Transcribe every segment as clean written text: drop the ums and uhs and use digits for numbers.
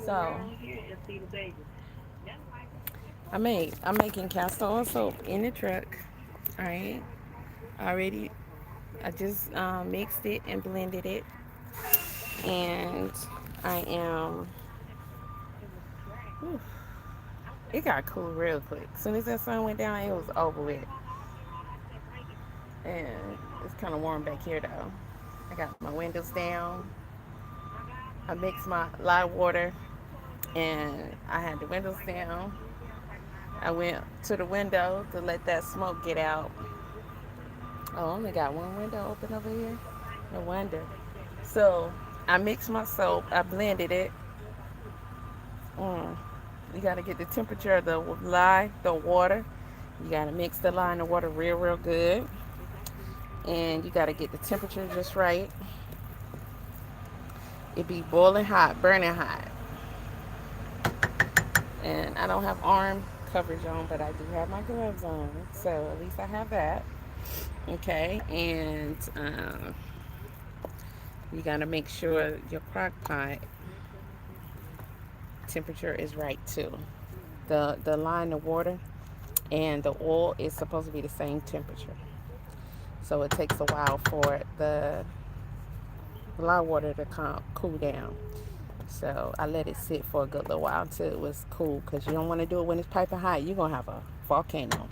So I'm making castor oil soap in the truck. All right. Already, I just mixed it and blended it, and I am. Whew, it got cool real quick. As soon as that sun went down, it was over with. And it's kind of warm back here though. I got my windows down. I mixed my live water, and I had the windows down. I went to the window to let that smoke get out. Oh, I only got one window open over here. No wonder. So I mixed my soap. I blended it. Mm. You got to get the temperature of the lye, the water. You got to mix the lye and the water real, real good. And you got to get the temperature just right. It be boiling hot, burning hot. And I don't have arm coverage on, but I do have my gloves on. So at least I have that. Okay. And you got to make sure your crock pot temperature is right too. The line of water and the oil is supposed to be the same temperature. So it takes a while for the lye water to cool down. So I let it sit for a good little while until it was cool, because you don't want to do it when it's piping hot. You're going to have a volcano.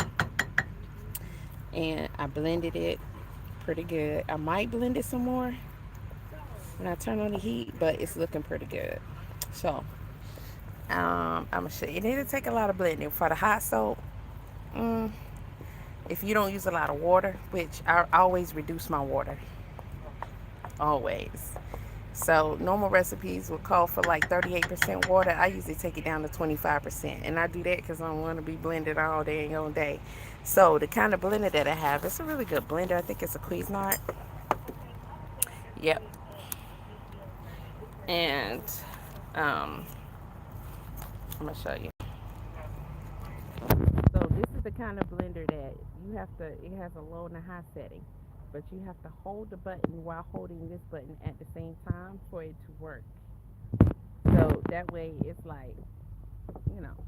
And I blended it pretty good. I might blend it some more when I turn on the heat, but it's looking pretty good. So I'm going to show you. It didn't take a lot of blending. For the hot soap, mm, if you don't use a lot of water, which I always reduce my water, always. So normal recipes will call for like 38% water. I usually take it down to 25%. And I do that because I don't want to be blended all day and all day. So the kind of blender that I have, it's a really good blender. I think it's a Cuisinart. Yep. And um, I'm going to show you. So this is the kind of blender that you have to, it has a low and a high setting. But you have to hold the button while holding this button at the same time for it to work. So that way it's like,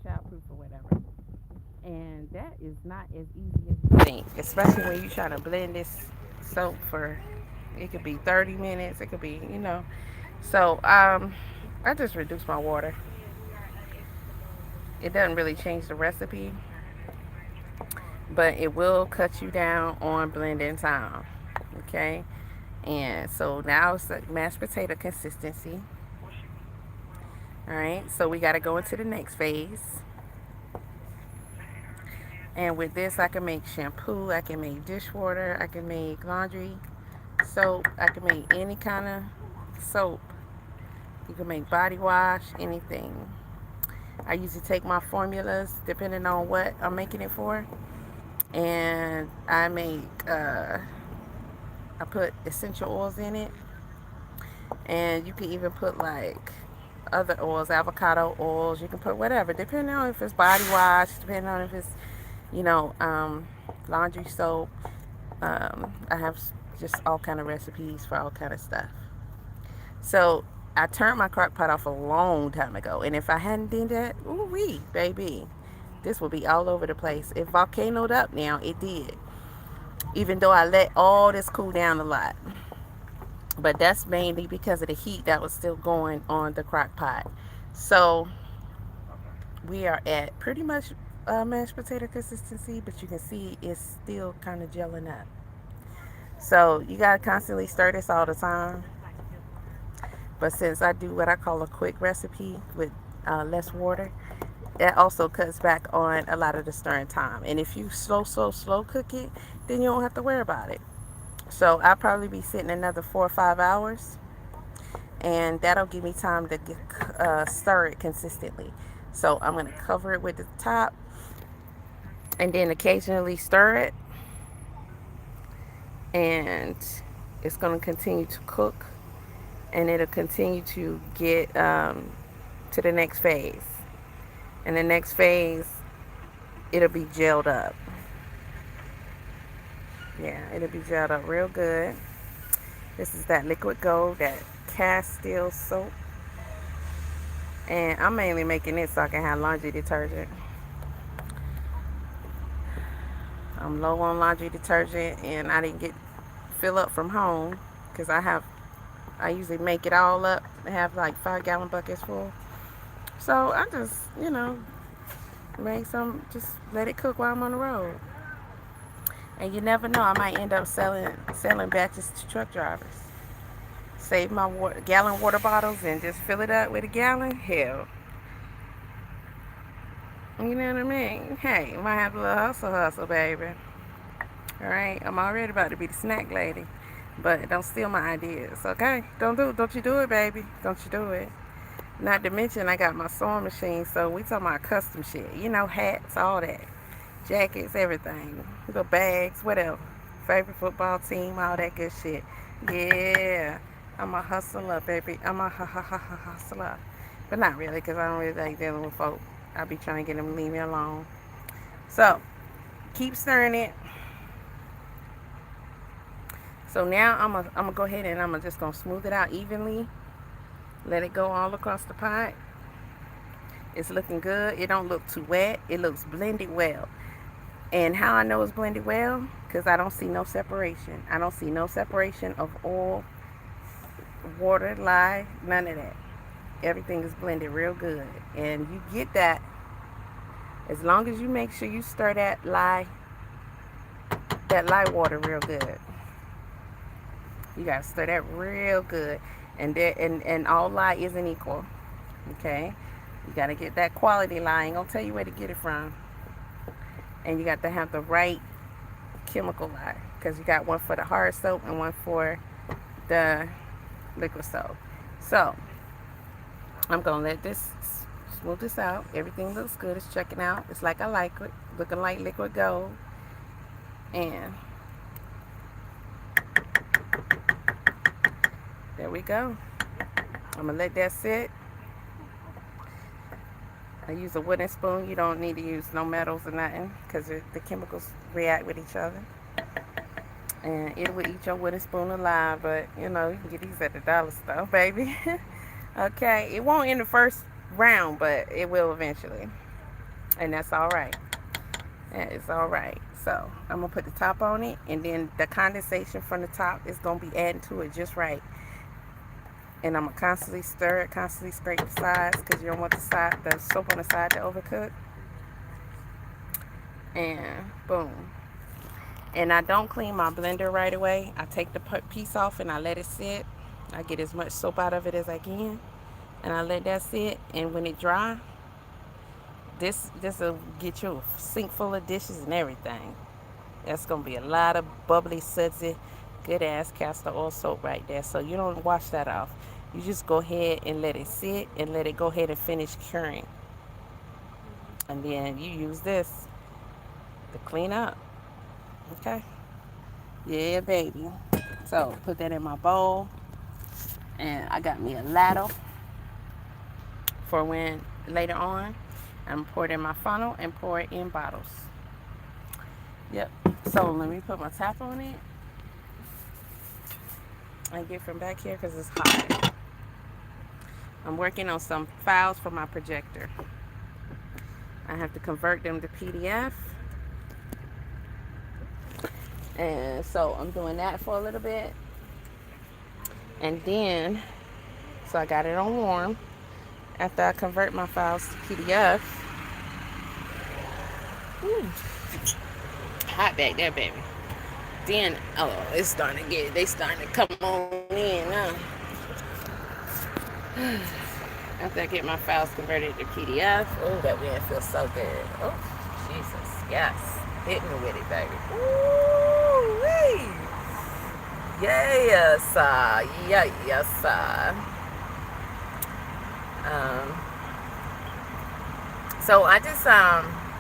childproof or whatever. And that is not as easy as you think, especially when you're trying to blend this soap for, it could be 30 minutes, it could be. So I just reduce my water. It doesn't really change the recipe, but it will cut you down on blending time. Okay. And so now it's a mashed potato consistency. All right. So we got to go into the next phase. And with this, I can make shampoo, I can make dishwater, I can make laundry soap, I can make any kind of soap. You can make body wash, anything. I usually take my formulas depending on what I'm making it for, and I put essential oils in it, and you can even put like other oils, avocado oils. You can put whatever, depending on if it's body wash, depending on if it's laundry soap. I have just all kind of recipes for all kind of stuff. So I turned my crock pot off a long time ago, and if I hadn't done that, ooh wee, baby, this would be all over the place. It volcanoed up now. It did, even though I let all this cool down a lot. But that's mainly because of the heat that was still going on the crock pot. So we are at pretty much mashed potato consistency, but you can see it's still kind of gelling up. So you gotta constantly stir this all the time. But since I do what I call a quick recipe with less water, that also cuts back on a lot of the stirring time. And if you slow cook it, then you don't have to worry about it. So I'll probably be sitting another 4 or 5 hours, and that'll give me time to stir it consistently. So I'm going to cover it with the top, and then occasionally stir it, and it's going to continue to cook, and it'll continue to get to the next phase. And the next phase, it'll be gelled up. Yeah, it'll be gelled up real good. This is that liquid gold, that Castor soap. And I'm mainly making it so I can have laundry detergent. I'm low on laundry detergent, and I didn't get fill up from home because I usually make it all up and have like 5-gallon buckets full. So I just, make some, just let it cook while I'm on the road. And you never know, I might end up selling batches to truck drivers. Save my gallon water bottles and just fill it up with a gallon. Hell, you know what I mean? Hey, might have a little hustle, baby. All right, I'm already about to be the snack lady, but don't steal my ideas, okay? Don't you do it, baby? Don't you do it? Not to mention, I got my sewing machine, so we talking about custom shit. Hats, all that, jackets, everything, little bags, whatever. Favorite football team, all that good shit. Yeah, I'm a hustler, baby. I'm a hustler, but not really, cause I don't really like dealing with folk. I be trying to get them to leave me alone. So keep stirring it. So now I'm gonna go ahead and I'm just gonna smooth it out evenly. Let it go all across the pot. It's looking good. It don't look too wet. It looks blended well. And how I know it's blended well? Because I don't see no separation. I don't see no separation of oil, water, lye, none of that. Everything is blended real good. And you get that as long as you make sure you stir that lye water real good. You gotta stir that real good. And all lye isn't equal. Okay? You gotta get that quality lye. I ain't gonna tell you where to get it from. And you got to have the right chemical lye. Because you got one for the hard soap and one for the liquid soap. So I'm gonna let this smooth this out. Everything looks good. It's checking out. It's like I like it. Looking like liquid gold. And there we go. I'm gonna let that sit. I use a wooden spoon. You don't need to use no metals or nothing because the chemicals react with each other. And it will eat your wooden spoon alive, but you can get these at the dollar store, baby. Okay, it won't in the first round, but it will eventually. And that's all right. That is all right. So I'm gonna put the top on it, and then the condensation from the top is gonna be adding to it just right. And I'm gonna constantly stir it, constantly scrape the sides because you don't want the soap on the side to overcook. And boom. And I don't clean my blender right away. I take the piece off and I let it sit. I get as much soap out of it as I can, and I let that sit. And when it dry, this will get you a sink full of dishes and everything. That's gonna be a lot of bubbly, sudsy, good ass castor oil soap right there. So you don't wash that off. You just go ahead and let it sit and let it go ahead and finish curing. And then you use this to clean up. Okay? Yeah, baby. So put that in my bowl. And I got me a ladle for when later on I'm pour it in my funnel and pour it in bottles. Yep. So let me put my tap on it. I get from back here because it's hot. I'm working on some files for my projector. I have to convert them to PDF. And so I'm doing that for a little bit. And then, so I got it on warm. After I convert my files to PDF. Hot back there, baby. Then, they starting to come on in now. After I get my files converted to PDF. Oh, that wind feels so good. Oh, Jesus. Yes. Hit me with it, baby. Ooh-wee. Yes, yes. So I just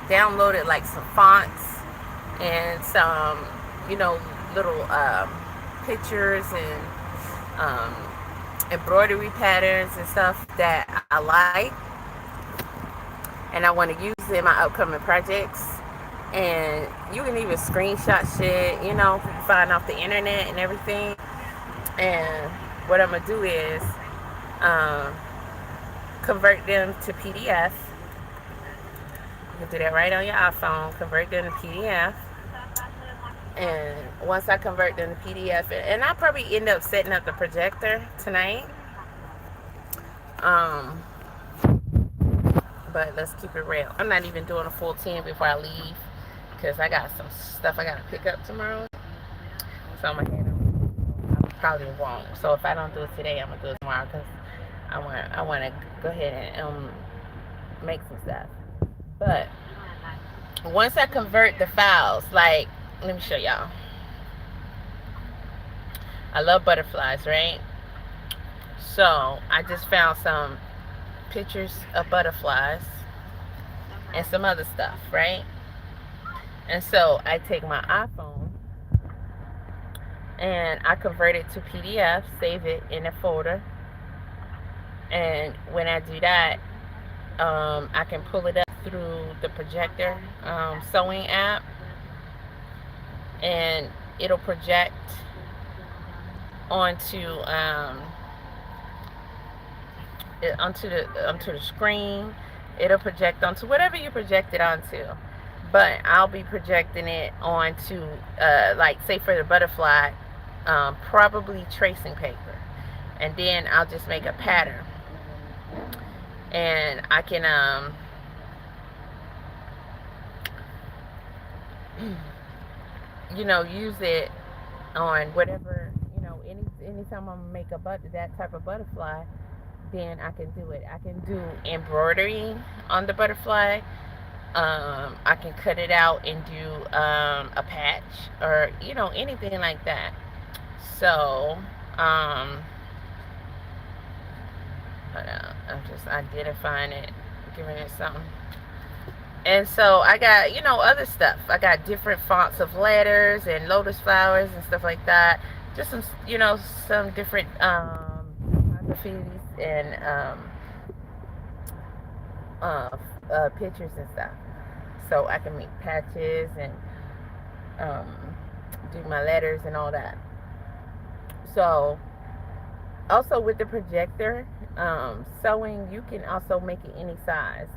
downloaded like some fonts and some, little pictures and embroidery patterns and stuff that I like, and I want to use in my upcoming projects. And you can even screenshot shit, find off the internet and everything. And what I'm gonna do is convert them to PDF. You can do that right on your iPhone. Convert them to PDF. And once I convert them to PDF, and I'll probably end up setting up the projector tonight. Um, but let's keep it real. I'm not even doing a full 10 before I leave because I got some stuff I got to pick up tomorrow. So I'm going to head on. I probably won't. So if I don't do it today, I'm going to do it tomorrow because I want to go ahead and make some stuff. But once I convert the files, like, let me show y'all. I love butterflies, right? So I just found some pictures of butterflies and some other stuff, right? And so I take my iPhone and I convert it to PDF, save it in a folder. And when I do that, I can pull it up through the projector sewing app, and it'll project onto the screen. It'll project onto whatever you project it onto, but I'll be projecting it onto like, say for the butterfly, probably tracing paper, and then I'll just make a pattern, and I can use it on whatever, anytime I'm gonna make that type of butterfly, then I can do it. I can do embroidery on the butterfly. I can cut it out and do a patch, or anything like that. So hold on, I'm just identifying it, giving it something. And so I got, other stuff. I got different fonts of letters and lotus flowers and stuff like that. Just some, some different photographies and pictures and stuff. So I can make patches and do my letters and all that. So also with the projector sewing, you can also make it any size,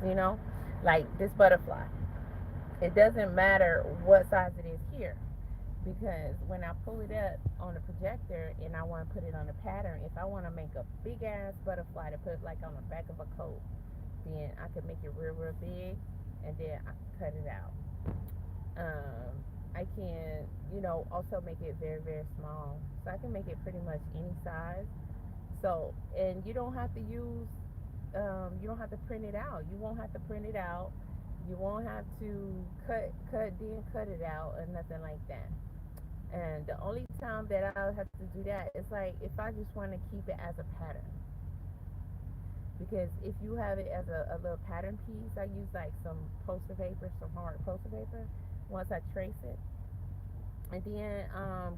like this butterfly. It doesn't matter what size it is here, because when I pull it up on the projector and I want to put it on a pattern, if I want to make a big ass butterfly to put like on the back of a coat, then I could make it real big, and then I can cut it out. I can, also make it very small, so I can make it pretty much any size. So, and you don't have to use, you don't have to print it out. You won't have to print it out. You won't have to cut it out or nothing like that. And the only time that I'll have to do that is like if I just want to keep it as a pattern. Because if you have it as a little pattern piece, I use like some poster paper, some hard poster paper. Once I trace it, and then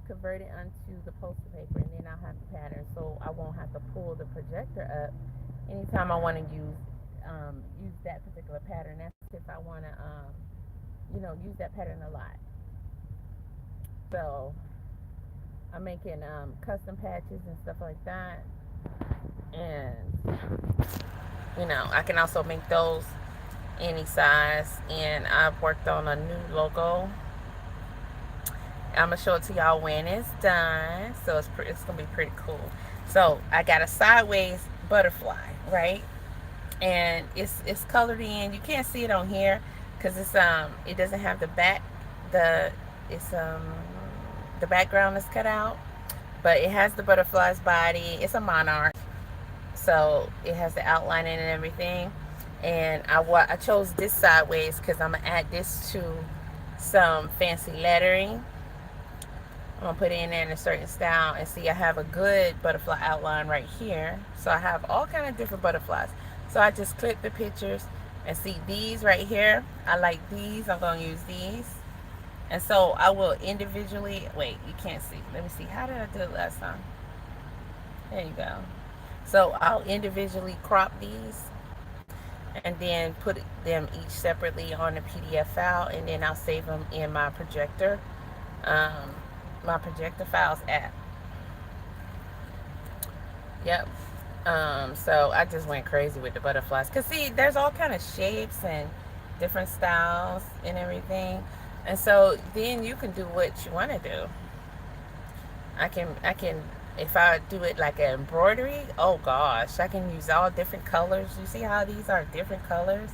convert it onto the poster paper, and then I'll have the pattern, so I won't have to pull the projector up anytime I want to use that particular pattern. That's if I want to use that pattern a lot. So I'm making custom patches and stuff like that, and I can also make those any size. And I've worked on a new logo. I'm gonna show it to y'all when it's done. So it's gonna be pretty cool. So I got a sideways butterfly, right? And it's colored in. You can't see it on here because it doesn't have the back. The background is cut out, but it has the butterfly's body. It's a monarch, so it has the outlining and everything. And I chose this sideways because I'm gonna add this to some fancy lettering. I'm gonna put it in there in a certain style, and see, I have a good butterfly outline right here. So I have all kind of different butterflies. So I just click the pictures and see these right here. I like these. I'm gonna use these. And so I will individually, wait, you can't see. Let me see. How did I do it last time? There you go. So I'll individually crop these and then put them each separately on the PDF file, and then I'll save them in my projector files app. Yep. So I just went crazy with the butterflies. Cause see, there's all kind of shapes and different styles and everything. And so then you can do what you want to do. I can if I do it like an embroidery, oh gosh, I can use all different colors. You see how these are different colors?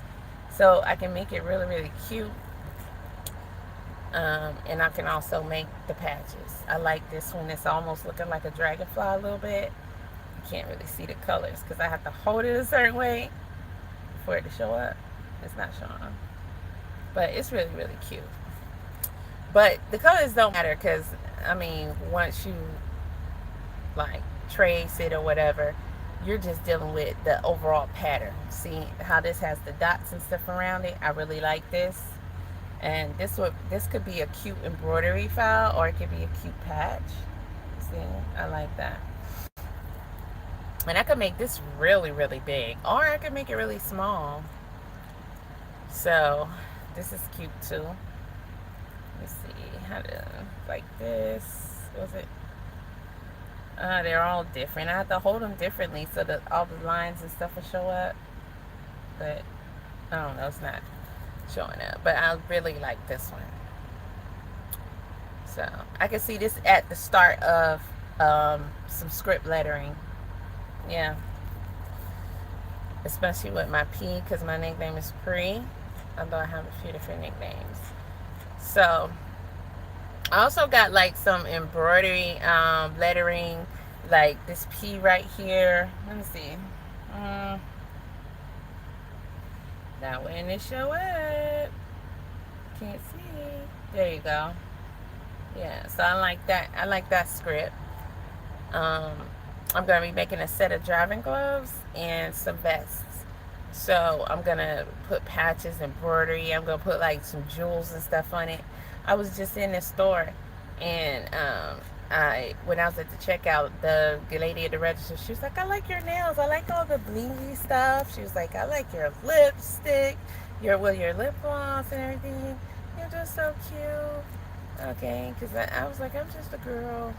So I can make it really, really cute. And I can also make the patches. I like this one. It's almost looking like a dragonfly a little bit. You can't really see the colors because I have to hold it a certain way for it to show up. It's not showing. But it's really, really cute. But the colors don't matter because, I mean, once you like trace it or whatever, you're just dealing with the overall pattern. See how this has the dots and stuff around it? I really like this. And this could be a cute embroidery file or it could be a cute patch. See, I like that. And I could make this really, really big, or I could make it really small. So this is cute too. Let's see how to like this. Was it? They're all different. I have to hold them differently so that all the lines and stuff will show up. But I don't know, it's not showing up. But I really like this one. So I can see this at the start of some script lettering. Yeah. Especially with my P, because my nickname is Pri. Although I have a few different nicknames. So I also got like some embroidery lettering, like this P right here. Let me see. That way it show up. Can't see. There you go. Yeah, so I like that. I like that script. I'm going to be making a set of driving gloves and some vests. So I'm going to put patches, embroidery. I'm going to put like some jewels and stuff on it. I was just in the store and when I was at the checkout, the lady at the register, she was like, I like your nails. I like all the blingy stuff. She was like, I like your lipstick, your lip gloss and everything. You're just so cute. Okay, because I was like, I'm just a girl.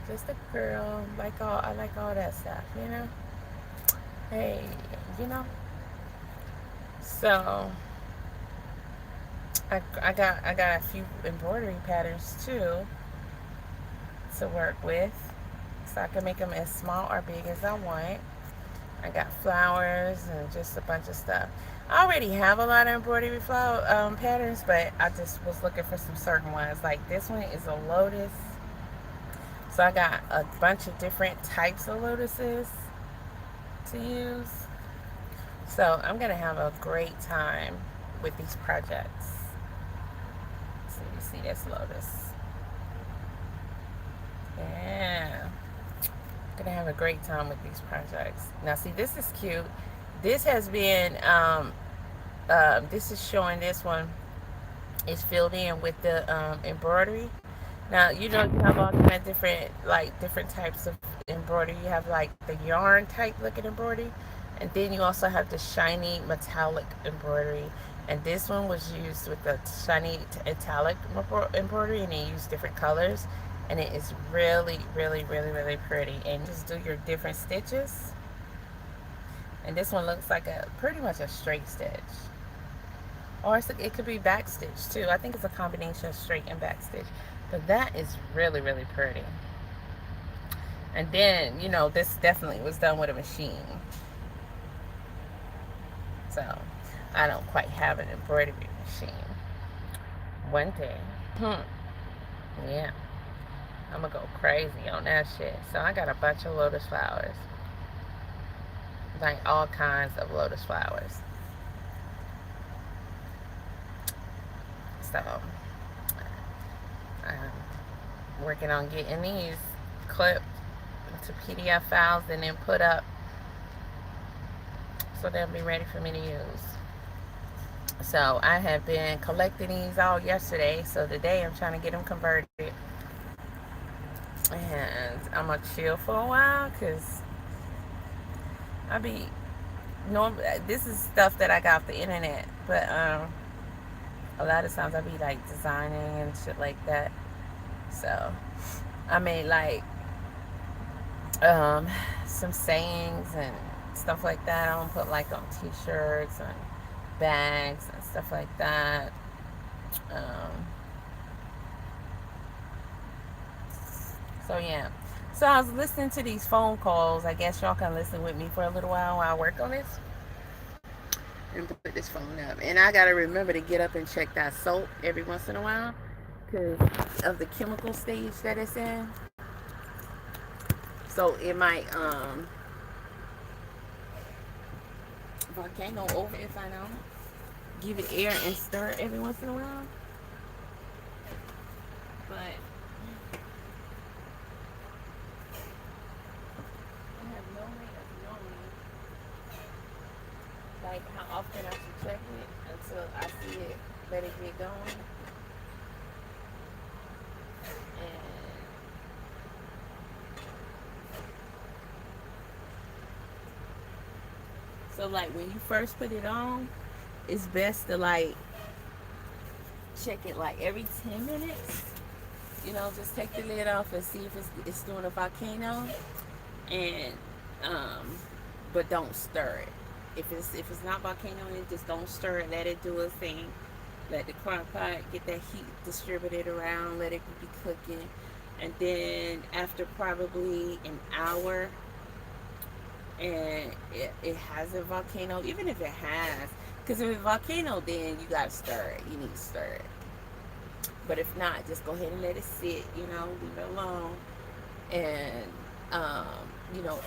Just a girl. I like all that stuff, you know? Hey, you know? So I got a few embroidery patterns too to work with, so I can make them as small or big as I want. I got flowers and just a bunch of stuff. I already have a lot of embroidery flower patterns, but I just was looking for some certain ones. Like this one is a lotus, so I got a bunch of different types of lotuses to use. So I'm gonna have a great time with these projects. So you see this lotus. Yeah. Gonna have a great time with these projects. Now see, this is cute. This has been this is showing, this one is filled in with the embroidery. Now you know you have all kind of different types of embroidery. You have like the yarn type looking embroidery, and then you also have the shiny metallic embroidery. And this one was used with the shiny metallic embroidery, and they use different colors, and it is really, really, really, really pretty. And just do your different stitches. And this one looks like pretty much a straight stitch, or it could be back stitch too. I think it's a combination of straight and back stitch. But that is really, really pretty. And then, you know, this definitely was done with a machine. So, I don't quite have an embroidery machine. One day. Yeah. I'm gonna go crazy on that shit. So, I got a bunch of lotus flowers. Like all kinds of lotus flowers. So, I'm working on getting these clipped into PDF files and then put up so they'll be ready for me to use. So I have been collecting these all yesterday, so today I'm trying to get them converted, and I'm gonna chill for a while because this is stuff that I got off the internet, but a lot of times I be like designing and shit like that. So I made like um, some sayings and stuff like that. I want to put like on t-shirts and bags and stuff like that. Um, so yeah. So I was listening to these phone calls. I guess y'all can listen with me for a little while I work on this and put this phone up. And I gotta remember to get up and check that soap every once in a while because of the chemical stage that it's in. So it might volcano over if I don't give it air and stir it every once in a while. But I have no way of knowing like how often I should check it until I see it, let it get going. And so like when you first put it on, it's best to like check it like every 10 minutes. You know, just take the lid off and see if it's doing a volcano, and but don't stir it. If it's not volcanoing, just don't stir it. Let it do its thing. Let the crock pot get that heat distributed around. Let it be cooking, and then after probably an hour, and it has a volcano. Even if it has, because if it's a volcano, then you gotta stir it. You need to stir it. But if not, just go ahead and let it sit. You know, leave it alone, and um,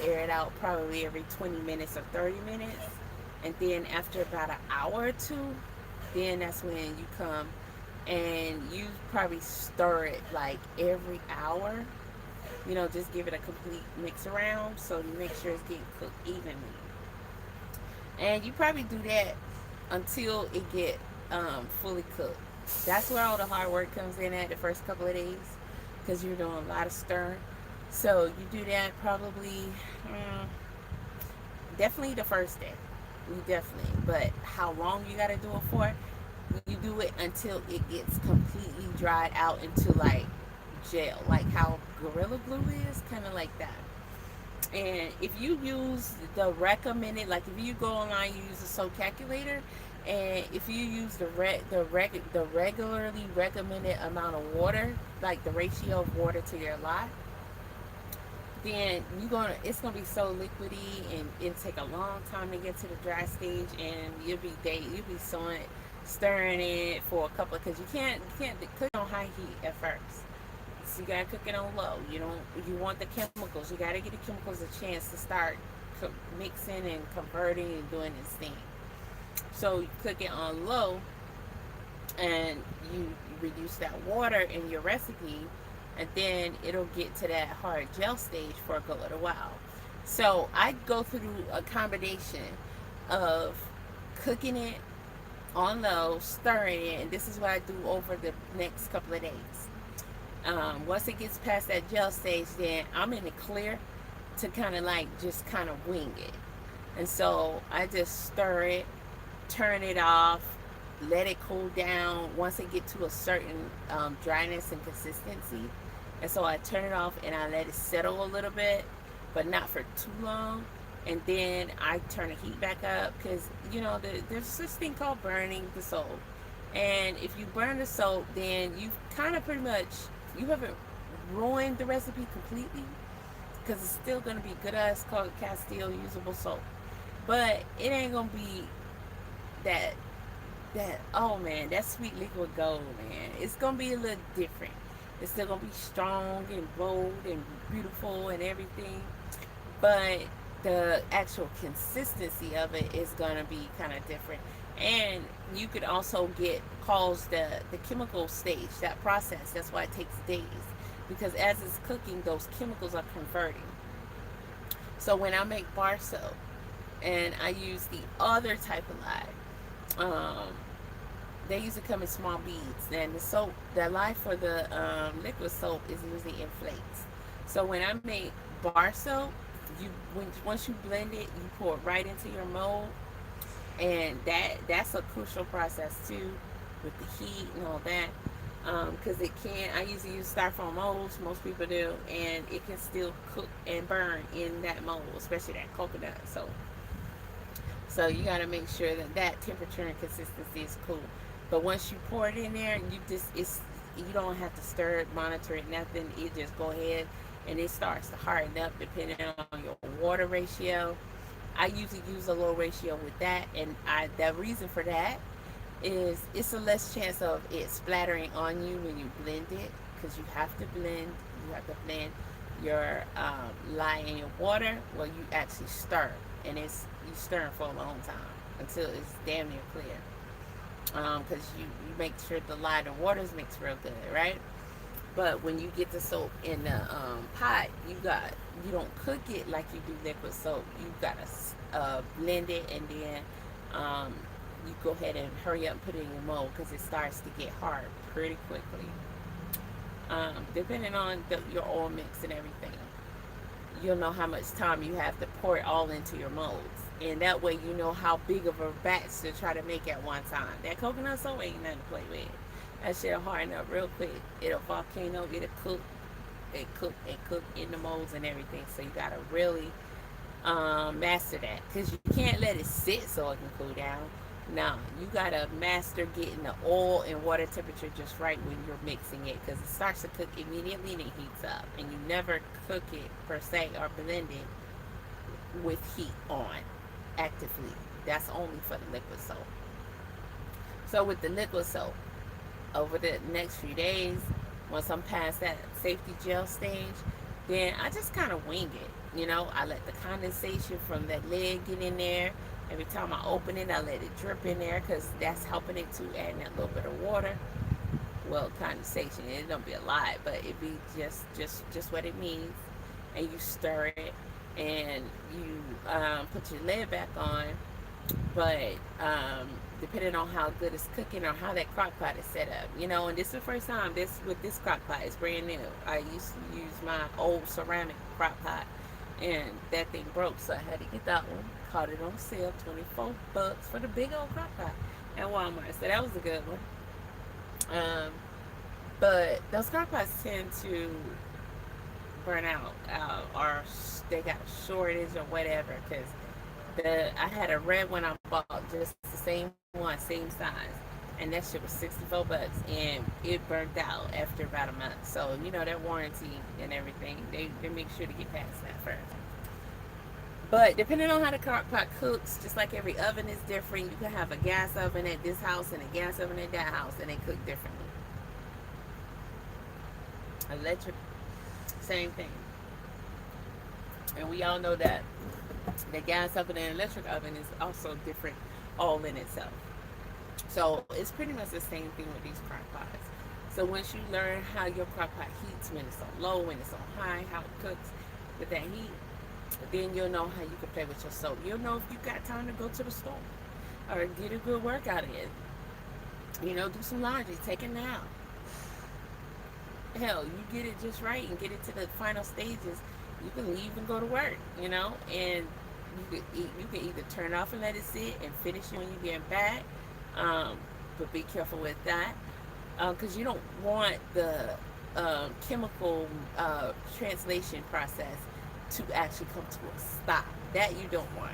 air it out probably every 20 minutes or 30 minutes. And then after about an hour or two, then that's when you come and you probably stir it like every hour. Just give it a complete mix around so you make sure it's getting cooked evenly. And you probably do that until it get fully cooked. That's where all the hard work comes in at the first couple of days because you're doing a lot of stirring. So you do that probably definitely the first day. You definitely. But how long you got to do it for? You do it until it gets completely dried out into like gel, like how Gorilla Glue is, kind of like that. And if you use the recommended, like if you go online, you use a soap calculator, and if you use the regularly recommended amount of water, like the ratio of water to your lot, then it's gonna be so liquidy, and it'll take a long time to get to the dry stage, and you'll be sewing it, stirring it for a couple, because you can't cook on high heat at first. So you gotta cook it on low. You want the chemicals. You gotta give the chemicals a chance to start mixing and converting and doing this thing. So you cook it on low, and you reduce that water in your recipe, and then it'll get to that hard gel stage for a good little while. So I go through a combination of cooking it on low, stirring it, and this is what I do over the next couple of days. Once it gets past that gel stage, then I'm in the clear to kind of like just kind of wing it. And so I just stir it, turn it off, let it cool down once it get to a certain dryness and consistency. And so I turn it off and I let it settle a little bit, but not for too long. And then I turn the heat back up because, there's this thing called burning the soap. And if you burn the soap, then you've kind of pretty much, you haven't ruined the recipe completely, because it's still going to be good as called Castor usable soap. But it ain't going to be that, oh man, that sweet liquid gold, man. It's going to be a little different. It's still going to be strong and bold and beautiful and everything. But the actual consistency of it is going to be kind of different. And you could also cause the chemical stage, that process. That's why it takes days, because as it's cooking, those chemicals are converting. So when I make bar soap and I use the other type of lye, they usually come in small beads, and the lye for the liquid soap is usually in flakes. So when I make bar soap, once you blend it, you pour it right into your mold. And that's a crucial process too, with the heat and all that. because it can. I usually use styrofoam molds. Most people do, and it can still cook and burn in that mold, especially that coconut. So you got to make sure that that temperature and consistency is cool. But once you pour it in there, you don't have to stir it, monitor it, nothing. It just go ahead and it starts to harden up depending on your water ratio. I usually use a low ratio with that, and the reason for that is it's a less chance of it splattering on you when you blend it, because you have to blend. You have to blend your lye and your water. Well, you actually stir, and you stir for a long time until it's damn near clear. Because you make sure the lye and water is mixed real good, right? But when you get the soap in the pot, you don't cook it like you do liquid soap. You gotta blend it, and then you go ahead and hurry up and put it in your mold, because it starts to get hard pretty quickly. Depending on your oil mix and everything, you'll know how much time you have to pour it all into your molds. And that way you know how big of a batch to try to make at one time. That coconut soap ain't nothing to play with. That shit'll harden up real quick. It'll volcano, it'll cook and cook and cook in the molds and everything. So you gotta really master that, because you can't let it sit so it can cool down. No, you gotta master getting the oil and water temperature just right when you're mixing it, because it starts to cook immediately and it heats up. And you never cook it per se or blend it with heat on actively. That's only for the liquid soap. So with the liquid soap, over the next few days, once I'm past that safety gel stage, then I just kind of wing it. I let the condensation from that lid get in there. Every time I open it, I let it drip in there, because that's helping it to add that little bit of water. Well, condensation, it don't be a lot, but it be just what it means. And you stir it, and you put your lid back on. But depending on how good it's cooking or how that crock pot is set up, and this is the first time with this crock pot. It's brand new. I used to use my old ceramic crock pot, and that thing broke, so I had to get that one. Caught it on sale, $24 for the big old crock pot at Walmart. So that was a good one. But those crock pots tend to burn out, or they got a shortage or whatever, because I had a red one I bought, just the same one, same size, and that shit was $64, and it burnt out after about a month. So that warranty and everything, they make sure to get past that first. But depending on how the crock pot cooks, just like every oven is different, you can have a gas oven at this house and a gas oven at that house, and they cook differently. Electric, same thing. And we all know that the gas oven and electric oven is also different all in itself. So it's pretty much the same thing with these crock pots. So once you learn how your crock pot heats, when it's on low, when it's on high, how it cooks with that heat, then you'll know how you can play with your soap. You'll know if you got time to go to the store or get a good workout in. Do some laundry, take a nap. Hell, you get it just right and get it to the final stages, you can leave and go to work, and you can either turn off and let it sit and finish it when you get back, but be careful with that, because you don't want the chemical translation process to actually come to a stop. That you don't want.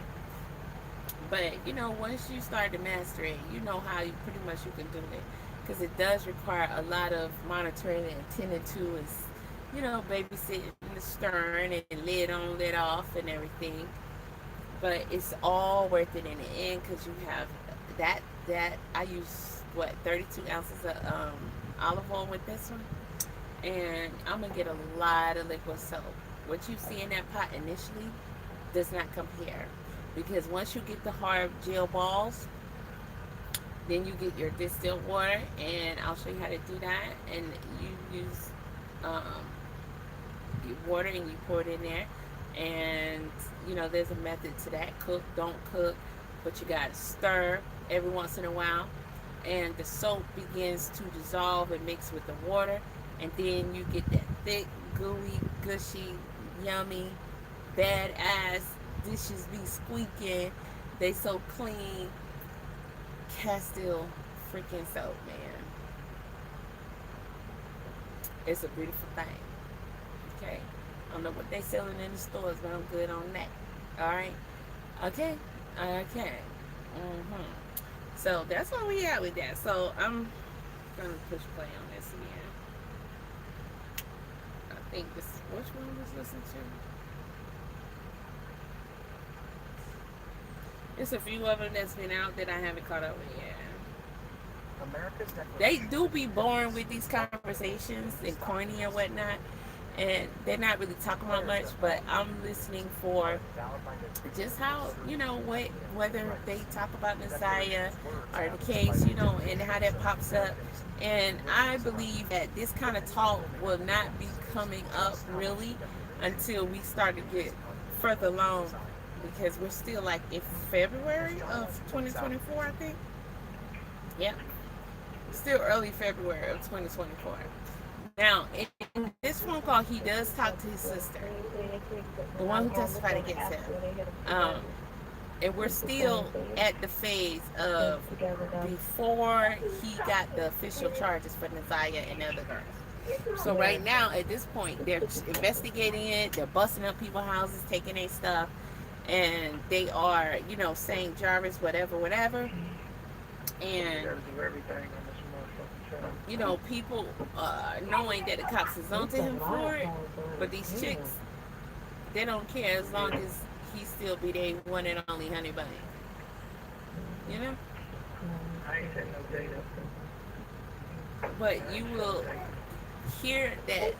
But once you start to master it, you know how pretty much you can do it, because it does require a lot of monitoring and tending to, is babysitting the stern and lid on, lid off, and everything. But it's all worth it in the end, because you have that I use 32 ounces of olive oil with this one, and I'm gonna get a lot of liquid soap. What you see in that pot initially does not compare, because once you get the hard gel balls, then you get your distilled water, and I'll show you how to do that. And you use water, and you pour it in there, and there's a method to that. Cook, don't cook, but you gotta stir every once in a while, and the soap begins to dissolve and mix with the water, and then you get that thick, gooey, gushy, yummy, badass dishes be squeaking. They so clean. Castor freaking soap, man. It's a beautiful thing. Okay. I don't know what they selling in the stores, but I'm good on that. All right. Okay. Okay. So that's where we at with that. So I'm gonna push play on this again. I think this. Which one was listening to? There's a few of them that's been out that I haven't caught up with yet. They do be boring with these conversations and corny and whatnot, and they're not really talking about much. But I'm listening for just how, what, whether they talk about Messiah or the case, and how that pops up. And I believe that this kind of talk will not be coming up really until we start to get further along, because we're still like in February of 2024, I think. Yeah, still early February of 2024. Now, in this phone call, he does talk to his sister, the one who testified against him. And we're still at the phase of before he got the official charges for Naziah and the other girls. So right now, at this point, they're investigating it. They're busting up people's houses, taking their stuff, and they are, saying Jarvis, whatever. And people knowing that the cops is onto him for it, but these chicks, they don't care as long as he still be their one and only honey bunny. I ain't said no data. But you will hear that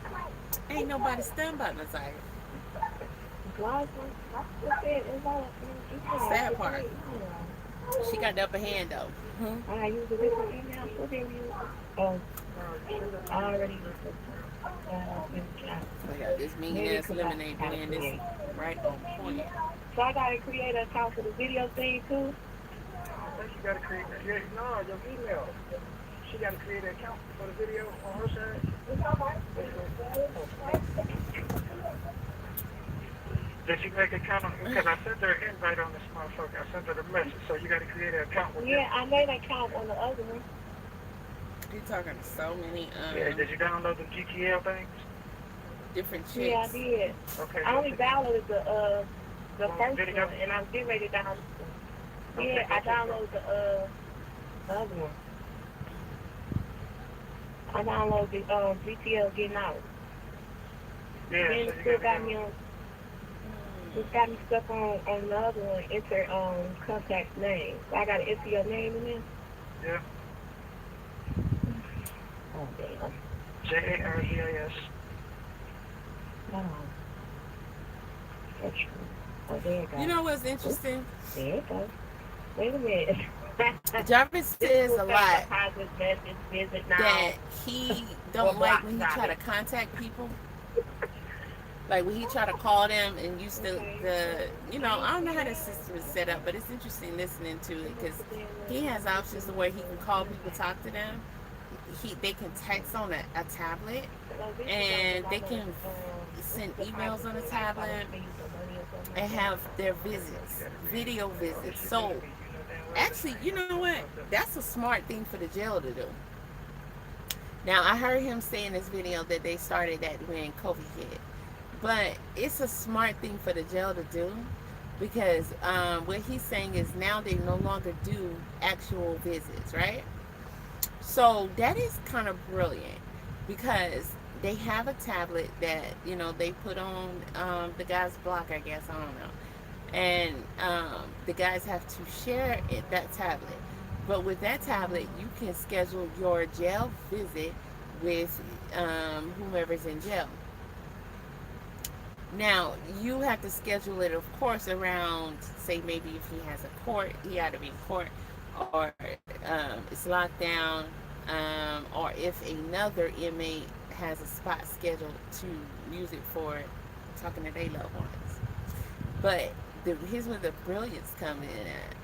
ain't nobody stunned by Messiah. Sad part. She got the upper hand though. I use a different email. What did you? Oh, I already used it. So yeah, this mean ass lemonade brand is right on point. So I gotta create an account for the video thing too. I think you gotta create your email. She gotta create an account for the video on her side. Did you make an account? Because I sent her an invite on this motherfucker. I sent her the message. So you gotta create an account with Yeah, I made an account on the other one. You're talking to so many yeah, did you download the GTL things? different chicks. Yeah, I did. Okay. I only downloaded the first video? one, and I'm getting ready to download. Okay, Yeah, I downloaded the other one. I downloaded the GTL Getting Out. Yeah, Then so it you still gotta got me on. It's got me stuck on the other one. Enter contact name. So I gotta enter your name in there. Yeah. Oh damn. JARVIS. No. That's true. Oh, there it goes. You know what's interesting? There it goes. Wait a minute. Jarvis says a lot Positive message, visit now. that he don't like when he try to contact people. Like when he try to call them and use the I don't know how the system is set up, but it's interesting listening to it because he has options to where he can call people, talk to them. They can text on a tablet, and they can send emails on a tablet and have their visits, video visits. So actually, you know what? That's a smart thing for the jail to do. Now, I heard him say in this video that they started that when COVID hit. But it's a smart thing for the jail to do because what he's saying is now they no longer do actual visits, right? So that is kind of brilliant because they have a tablet that, they put on the guy's block, I guess, I don't know. And the guys have to share that tablet. But with that tablet, you can schedule your jail visit with whomever's in jail. Now, you have to schedule it, of course, around, say, maybe if he has a court, he had to be in court, or it's locked down, or if another inmate has a spot scheduled to use it for talking to their loved ones. But here's where the brilliance comes in at.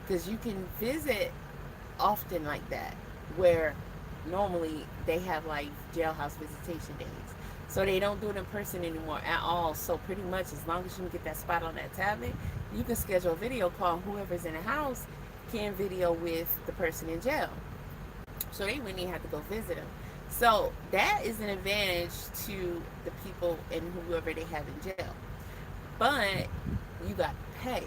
Because you can visit often like that, where normally they have like jailhouse visitation days. So they don't do it in person anymore at all. So pretty much as long as you can get that spot on that tablet, you can schedule a video call. Whoever's in the house can video with the person in jail. So they wouldn't even have to go visit them. So that is an advantage to the people and whoever they have in jail. But you got to pay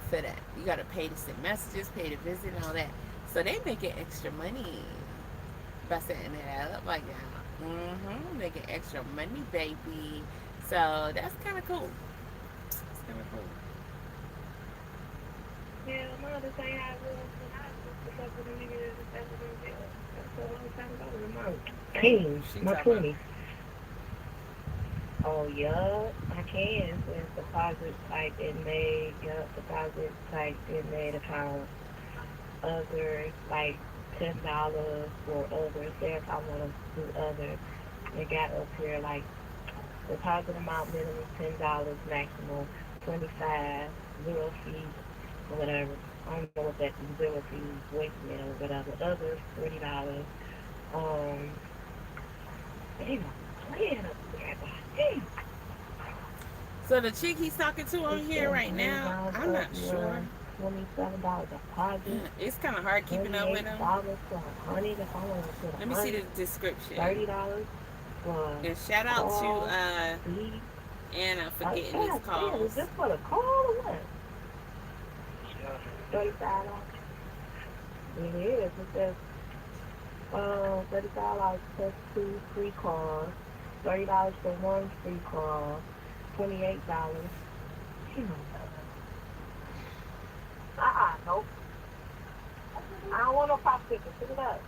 for that. You got to pay to send messages, pay to visit, and all that. So they making extra money by setting that up like that. Making extra money, baby. So that's kind of cool. It's kind of cool. Yeah, no, this ain't how it was when I was the fuck with a nigga that's in jail. That's a long time ago. In my teens, She my talking about 20s. Oh, yup, I can. Since deposit type inmate, yup, deposit type inmate account. Others, like $10 for others. Say if I want to do others, they got up here like deposit amount minimum $10, maximum 25, zero fees or whatever. I don't know what that zero fees voicemail or whatever. Others $40. Um, they not playing up there, but damn. so the chick he's talking to on It here says right money now, rounds I'm up not sure. one, $27 deposit, It's kind of hard keeping up with him. $28 for 100 if I want to put Let me see the 100, description. $30 for And shout out to call, feed. Anna for getting these God damn, is calls. this for the call or what? Yeah. $35. It is. It says $35 plus two free calls, $30 for one free call, $28. Hmm. Nope. I don't want no pop tickets. Pick it up.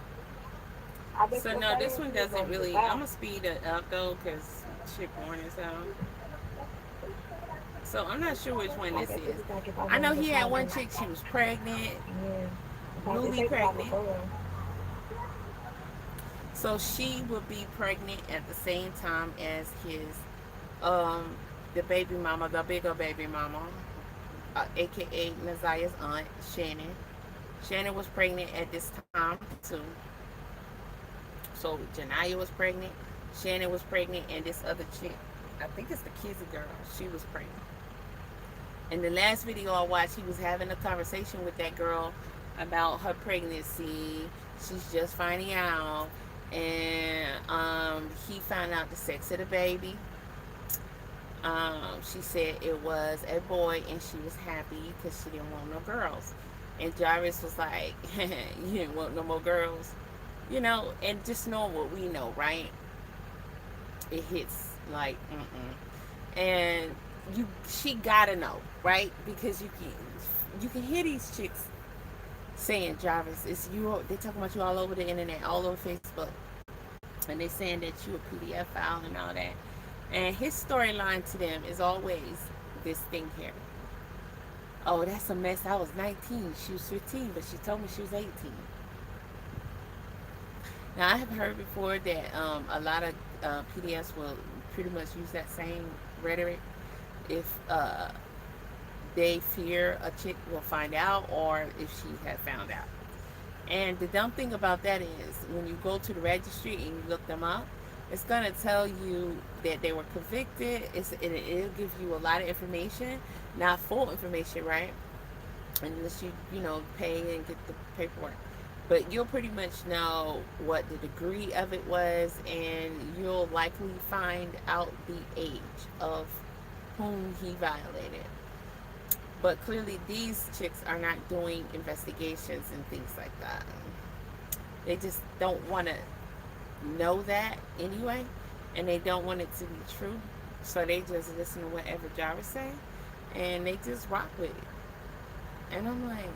I bet So your no, this fans one is doesn't gonna get really. I'm back. gonna speed it up though, cause shit boring as hell. So I'm not sure which one I this guess it is. was like if I I know wanted to he had call one them. chick. She was pregnant, Yeah. It newly takes about a pregnant. phone. So she would be pregnant at the same time as his, um, the baby mama, the bigger baby mama, aka Nazaya's aunt, Shannon. Shannon was pregnant at this time too. So Janaya was pregnant, Shannon was pregnant, and this other chick, I think it's the Kizzy girl, she was pregnant. In the last video I watched, he was having a conversation with that girl about her pregnancy. She's just finding out, and he found out the sex of the baby. She said it was a boy, and she was happy because she didn't want no girls. And Jarvis was like, "You didn't want no more girls." And just knowing what we know, right? It hits like, and she gotta know, right? Because you can hear these chicks saying, Jarvis, it's you. They talking about you all over the internet, all over Facebook, and they saying that you a PDF file and all that. And his storyline to them is always this thing here. Oh, that's a mess. I was 19. She was 15, but she told me she was 18. Now, I have heard before that a lot of PDFs will pretty much use that same rhetoric if they fear a chick will find out or if she had found out. And the dumb thing about that is when you go to the registry and you look them up, it's going to tell you that they were convicted. It'll give you a lot of information, not full information, right? Unless you pay and get the paperwork. But you'll pretty much know what the degree of it was, and you'll likely find out the age of whom he violated. But clearly, these chicks are not doing investigations and things like that. They just don't want to know that anyway, and they don't want it to be true. So they just listen to whatever Jarvis say, and they just rock with it. And I'm like,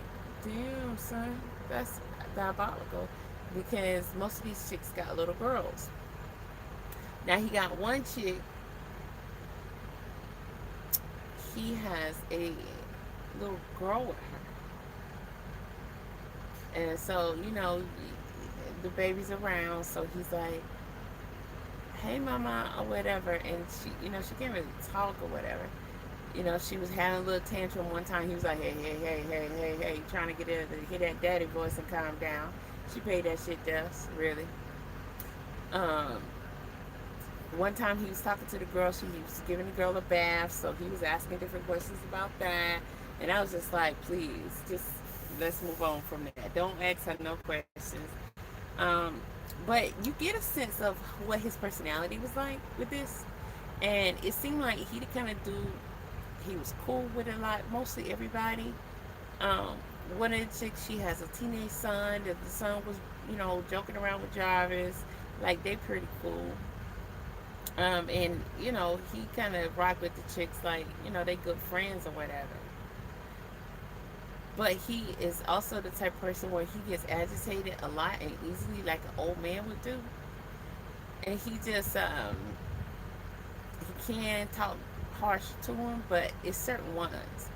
damn, son, that's diabolical. Because most of these chicks got little girls. Now he got one chick. He has a little girl with her, and so the baby's around. So he's like, "Hey, mama," or whatever, and she can't really talk or whatever. She was having a little tantrum one time. He was like, "Hey, hey, hey, hey, hey, hey," trying to get her to hear that daddy voice and calm down. She paid that shit deaf, really. Um, One time he was talking to the girl. She was giving the girl a bath, so he was asking different questions about that. And I was just like, please, just let's move on from that. Don't ask her no questions. Um, But you get a sense of what his personality was like with this, and it seemed like he the kind of dude. He was cool with a lot, mostly everybody. Um, One of the chicks, she has a teenage son. That the son was, joking around with Jarvis. Like they pretty cool. And he kind of rock with the chicks, like they good friends or whatever. But he is also the type of person where he gets agitated a lot and easily, like an old man would do. And he can talk harsh to him, but it's certain ones.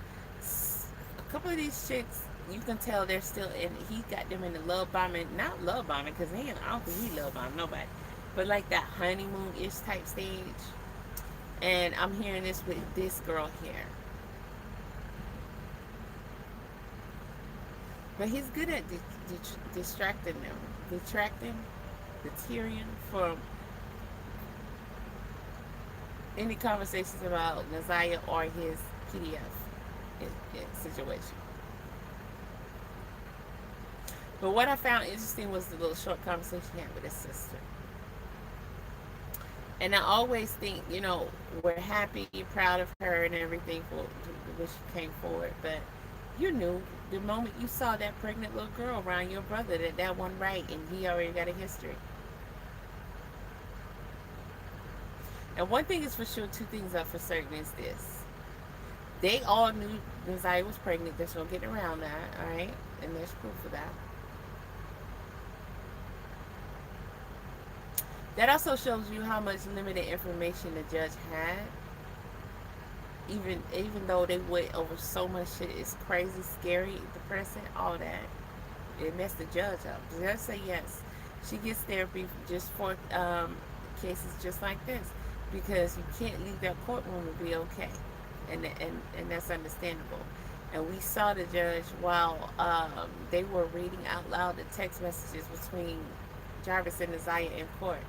A couple of these chicks, you can tell they're still in. He got them in the love bombing, not love bombing, because I don't think he love bombed nobody, but like that honeymoon ish type stage. And I'm hearing this with this girl here, but he's good at distracting them, detracting, deterring from any conversations about Naziah or his PDF situation. But what I found interesting was the little short conversation he had with his sister. And I always think, we're happy, proud of her and everything for when she came forward. But you knew the moment you saw that pregnant little girl around your brother that wasn't right, and he already got a history. And one thing is for sure, two things are for certain is this. They all knew Naziah was pregnant. There's no getting around that, all right? And there's proof of that. That also shows you how much limited information the judge had. Even though they went over so much shit, it's crazy, scary, depressing, all that. It messed the judge up. The judge say yes. She gets therapy just for cases just like this, because you can't leave that courtroom and be okay, and that's understandable. And we saw the judge while they were reading out loud the text messages between Jarvis and Naziah in court.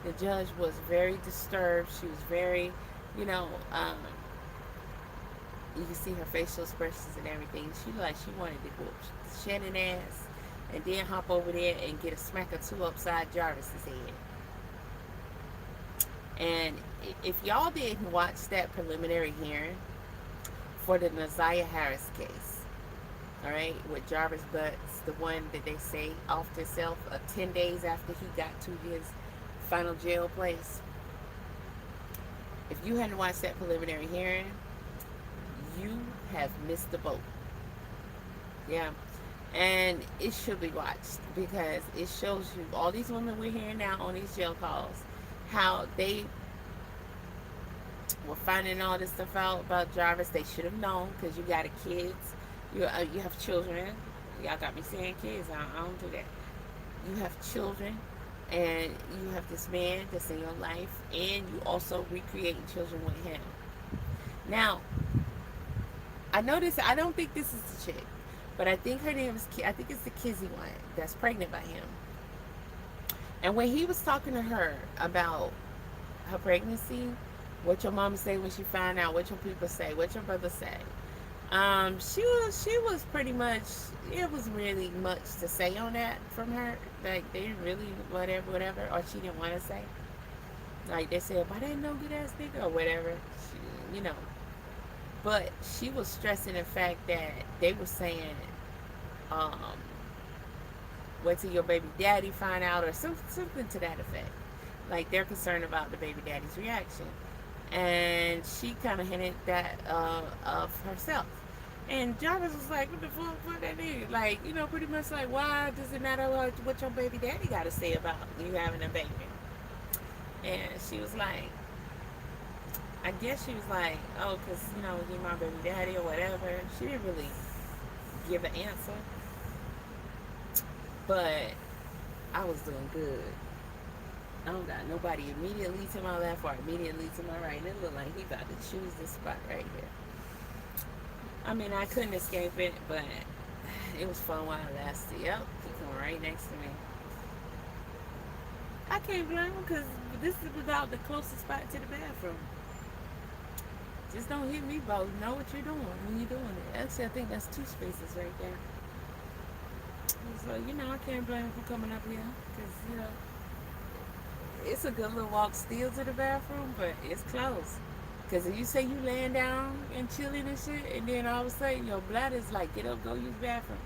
The judge was very disturbed. She was very, you know, um, you can see her facial expressions and everything. She wanted to whoop Shannon ass and then hop over there and get a smack or two upside Jarvis's head. And if y'all didn't watch that preliminary hearing for the Naziah Harris case, all right, with Jarvis Butts, the one that they say offed himself 10 days after he got to his final jail place. If you hadn't watched that preliminary hearing, you have missed the boat. Yeah. And it should be watched because it shows you all these women we're hearing now on these jail calls, how they were finding all this stuff out about Jarvis. They should have known because you got a kids, you have children. Y'all got me saying kids. I don't do that. You have children, and you have this man that's in your life, and you also recreating children with him. Now, I noticed. I don't think this is the chick, but I think her name is. I think it's the Kizzy one that's pregnant by him. And when he was talking to her about her pregnancy, what your mama say when she found out, what your people say, what your brother say, she was pretty much. It was really much to say on that from her. Like they really whatever, or she didn't want to say. Like they said, why they no good ass nigga or whatever, you know. But she was stressing the fact that they were saying, um, wait till your baby daddy find out, or something to that effect. Like they're concerned about the baby daddy's reaction, and she kind of hinted that of herself. And Jarvis was like, what the fuck that is? Like, pretty much like, why does it matter what your baby daddy got to say about you having a baby? And she was like, I guess she was like, oh, because, you're my baby daddy or whatever. She didn't really give an answer. But I was doing good. I don't got nobody immediately to my left or immediately to my right. And it looked like he about to choose this spot right here. I mean, I couldn't escape it, but it was fun while it lasted. Yep, he come right next to me. I can't blame him because this is about the closest spot to the bathroom. Just don't hit me, bro. Know what you're doing when you're doing it. Actually, I think that's 2 spaces right there. So, I can't blame him for coming up here because, it's a good little walk still to the bathroom, but it's close. Cause if you say you laying down and chilling and shit, and then all of a sudden your bladder's like, get up, go use the bathroom.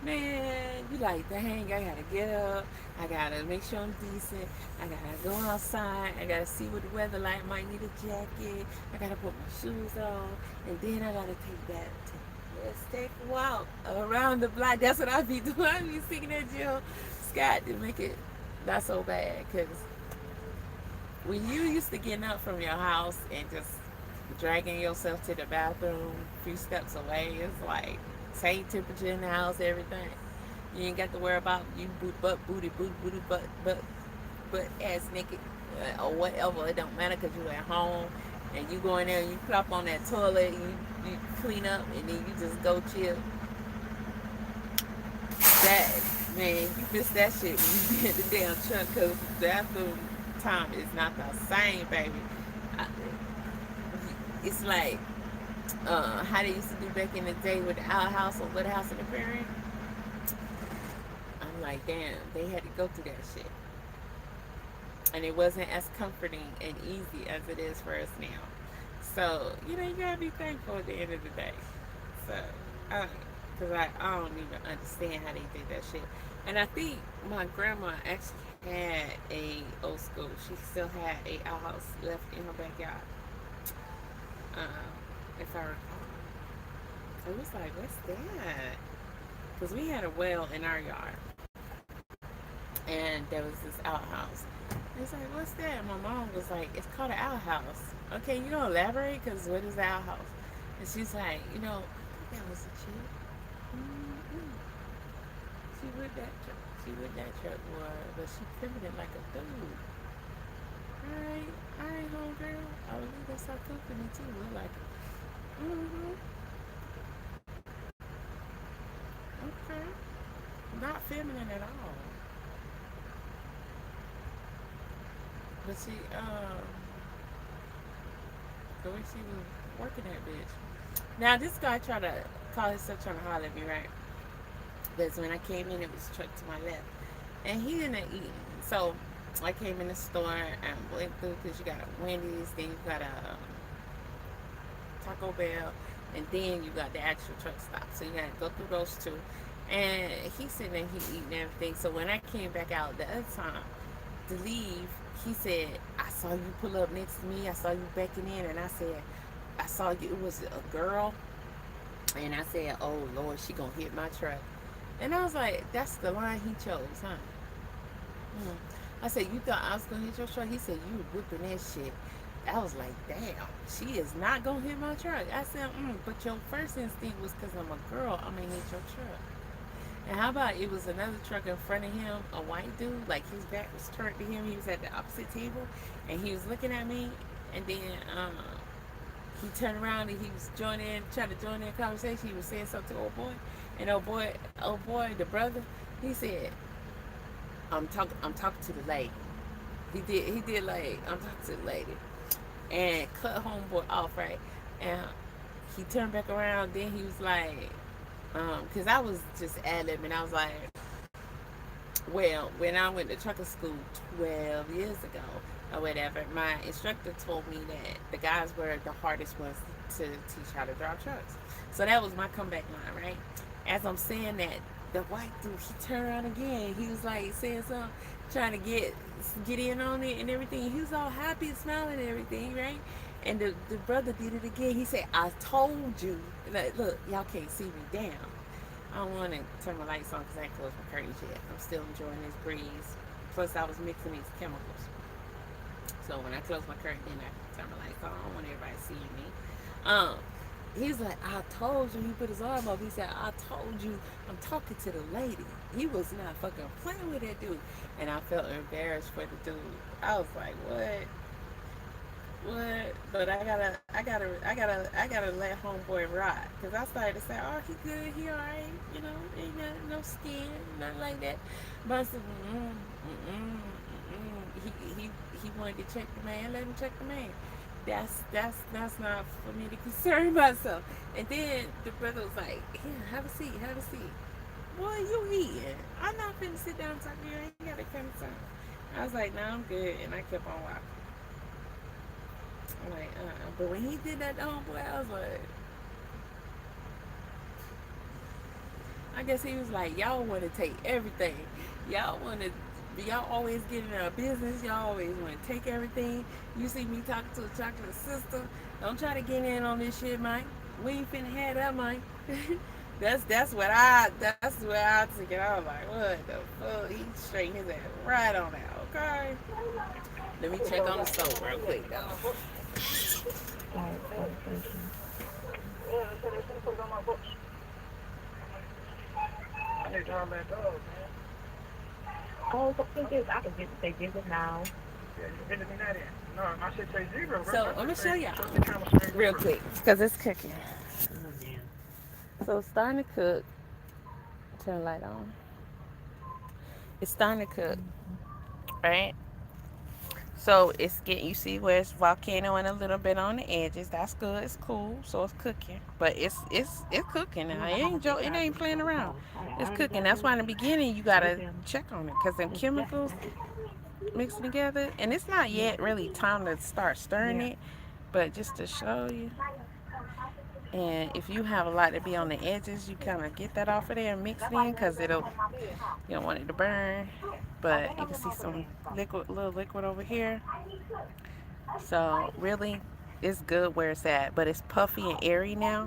Man, you like, dang, I gotta get up. I gotta make sure I'm decent. I gotta go outside. I gotta see what the weather like. Might need a jacket. I gotta put my shoes on. And then I gotta take that. Let's take a walk around the block. That's what I be doing. I be singing that Jill Scott to make it not so bad. Because when you used to getting up from your house and just dragging yourself to the bathroom a few steps away, it's like same temperature in the house, everything. You ain't got to worry about you booty, butt ass naked or whatever. It don't matter because you at home and you go in there and you plop on that toilet and you clean up and then you just go chill. That, man, you miss that shit when you get the damn truck because the bathroom time is not the same, baby. I, it's like how they used to do back in the day with the outhouse or with house in the prairie. I'm like, damn, they had to go through that shit. And it wasn't as comforting and easy as it is for us now. So, you know, you gotta be thankful at the end of the day. So, because I don't even understand how they did that shit. And I think my grandma actually had a old school. She still had a outhouse left in her backyard. If I recall. It was like, what's that? Because we had a well in our yard. And there was this outhouse. It's like, what's that? And my mom was like, it's called an outhouse. Okay, you don't elaborate? Because what is the outhouse? And she's like, you know, I think that was a chick. Mm-hmm. She with that truck. She with that truck, boy. But she pivoted like a dude. Alright, homegirl. I was going to start cooking it too. Look like it. Mm-hmm. Okay. Not feminine at all. But she, the way she was working that bitch. Now, this guy tried to call himself trying to holler at me, right? Because when I came in, it was truck to my left. And he didn't eat. So, I came in the store and went through because you got a Wendy's, then you got a Taco Bell, and then you got the actual truck stop. So, you got to go through those two. And he's sitting there, he eating everything. So, when I came back out the other time to leave, he said, I saw you pull up next to me. I saw you backing in. And I said, I saw you. It was a girl. And I said, oh, Lord, she going to hit my truck. And I was like, that's the line he chose, huh? I said, you thought I was going to hit your truck? He said, you whipping that shit. I was like, damn, she is not going to hit my truck. I said, but your first instinct was because I'm a girl, I'm going to hit your truck. And how about it was another truck in front of him, a white dude, like his back was turned to him. He was at the opposite table, and he was looking at me. And then he turned around and he was trying to join in the conversation. He was saying something to old boy, and old boy, the brother, he said, I'm talking to the lady. He did like, I'm talking to the lady, and cut homeboy off, right? And he turned back around. Then he was like, because I was just ad-libbing. I was like, well, when I went to trucker school 12 years ago or whatever, my instructor told me that the guys were the hardest ones to teach how to drive trucks. So that was my comeback line, right? As I'm saying that, the white dude, he turned around again. He was like saying something, trying to get in on it and everything. He was all happy and smiling and everything, right? And the brother did it again. He said, I told you. Like, look, y'all can't see me down. I don't want to turn my lights on because I ain't closed my curtains yet. I'm still enjoying this breeze. Plus, I was mixing these chemicals. So when I close my curtain, then I can turn my lights on. I don't want everybody seeing me. He's like, I told you. He put his arm up. He said, I told you I'm talking to the lady. He was not fucking playing with that dude. And I felt embarrassed for the dude. I was like, what? But I gotta let homeboy ride. Cause I started to say, oh, he good, he alright, you know, ain't no skin, nothing like that. But I said, he wanted to check the man, let him check the man. That's not for me to concern myself. And then the brother was like, here, have a seat. Boy, you eating. I'm not finna sit down and talk to you. I ain't got that kind of time. I was like, nah, I'm good. And I kept on walking. I'm like, But when he did that to homeboy, I was like, I guess he was like, y'all want to take everything. Y'all want to, y'all always get in our business. Y'all always want to take everything. You see me talking to a chocolate sister. Don't try to get in on this shit, Mike. We ain't finna have that, Mike. that's where I took it. I was like, what the fuck? He straightened his ass right on out. Okay. Let me check on the stove real quick, though. Start conversation. Yeah, they said they should put it on my books. I need to turn back up, man. Oh, so I can get they give it now. Yeah, you can get that in. No, my shit say zero, bro. So My I'm shit gonna say show y'all just the camera screen real zero. quick because it's cooking. Oh damn. So it's starting to cook. Turn the light on. It's starting to cook, right? So it's getting, you see where it's volcano and a little bit on the edges. That's good. It's cool. So it's cooking, but it's cooking now. It ain't playing around. It's cooking. That's why in the beginning you gotta check on it because them chemicals mixing together, and it's not yet really time to start stirring Yeah. it, but just to show you. And if you have a lot to be on the edges, you kind of get that off of there and mix it in because you don't want it to burn. But you can see some liquid, little liquid over here. So really, it's good where it's at, but it's puffy and airy now,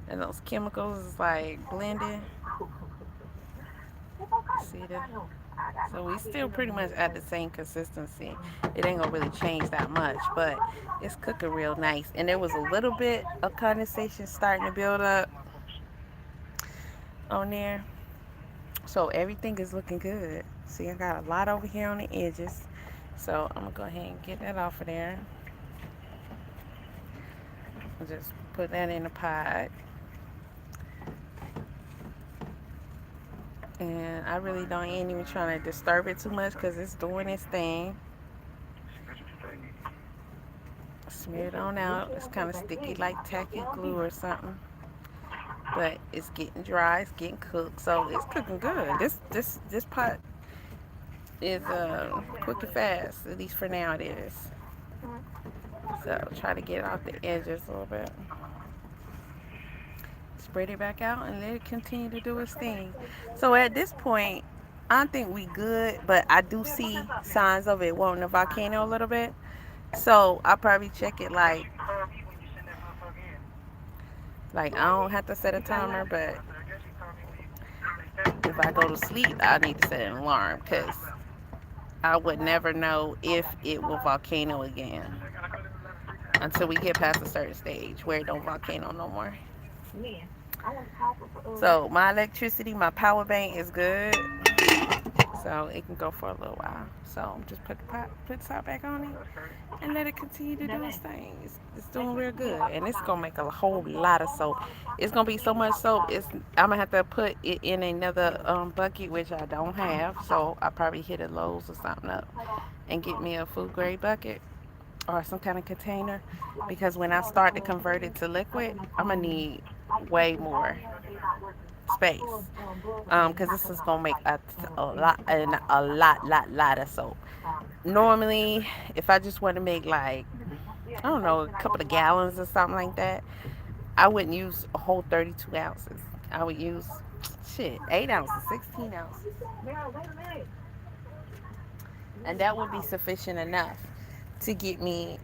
and those chemicals is like blending. See that? So we still pretty much at the same consistency. It ain't gonna really change that much, but it's cooking real nice. And there was a little bit of condensation starting to build up on there. So everything is looking good. See, I got a lot over here on the edges. So I'm gonna go ahead and get that off of there. I'll just put that in the pot. And I really don't ain't even trying to disturb it too much because it's doing its thing. Smear it on out. It's kind of sticky like tacky glue or something. But it's getting dry. It's getting cooked. So it's cooking good. This pot is quick and fast. At least for now it is. So try to get it off the edges a little bit. Spread it back out and let it continue to do its thing. So at this point, I think we good, but I do see signs of it wanting to volcano a little bit. So I'll probably check it Does she call me when you send that motherfucker in? like I don't have to set a timer, but I said, I guess you call me when you say that. if I go to sleep, I need to set an alarm because I would never know if it will volcano again I gotta go to 11 3 times. until we get past a certain stage where it don't volcano no more. Yeah. I want to talk So my electricity, my power bank is good. So it can go for a little while. So just put the top back on it That's crazy. and let it continue to do its thing. It's doing real good, and it's gonna make a whole lot of soap. It's gonna be so much soap. I'm gonna have to put it in another bucket, which I don't have. So I probably hit a Lowe's or something up and get me a food grade bucket or some kind of container because when I start to convert it to liquid, I'm gonna need way more space because this is gonna make a lot of soap. Normally, if I just want to make like I don't know a couple of gallons or something like that, I wouldn't use a whole 32 ounces. I would use 8 ounces, 16 ounces, and that would be sufficient enough to get me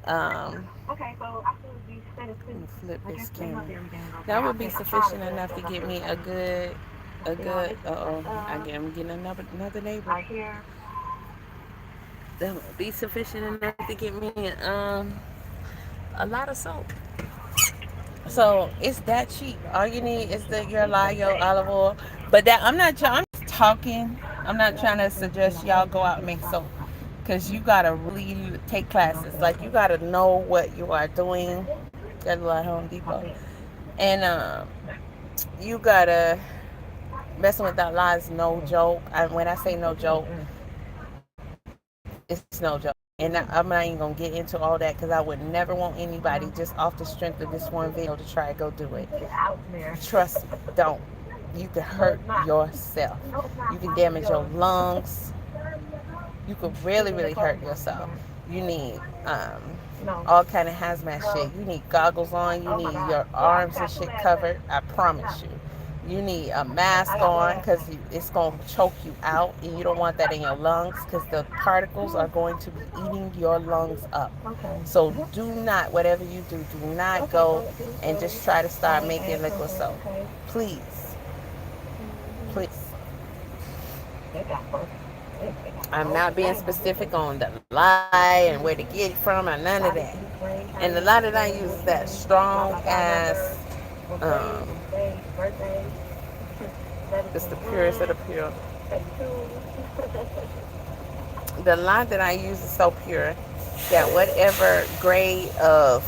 Okay, so I should be set a let me suit. flip I this guess they must camera. be everything okay. That I would be think I tried sufficient it, enough to but get I'm me not a good. it's I'm getting another neighbor. right here. That would be sufficient enough to get me a lot of soap. So it's that cheap. All you need is your lye, your olive oil. But that I'm not trying. I'm just talking. I'm not trying to suggest y'all go out and make soap, because you gotta really take classes. Like you gotta know what you are doing. Got a lot of Home Depot, and you gotta messing with that lye is no joke. When I say no joke, it's no joke. And I'm not even gonna get into all that because I would never want anybody just off the strength of this one video to try to go do it. Get out there. Trust me, don't. You can hurt yourself. You can damage your lungs. You could really, Keeping the really hurt clothes on. yourself. You need No. all kind of hazmat No. shit. You need goggles on. You Oh my need God. your Yeah, I arms and got two shit last covered. names. I No. promise you. You need a I mask got one on last because name. it's going to choke you out, and you don't want that in your lungs because the particles are going to be eating your lungs up. Okay. So do not, whatever you do not Okay, go so it's and good. just try to I start ain't making add liquid comfort, soap. okay? Please, Mm-hmm. please. They got both. They got I'm both. not I being ain't gonna get specific that. on the lie and where to get it from or none of Body that. heat, brain And the training, lie that I training, use is that routine, blah, strong blah, blah ass, numbers, what grade, um, what stage, birthday, level it's the purest of the 21, pure. 32. The line that I use is so pure that whatever grade of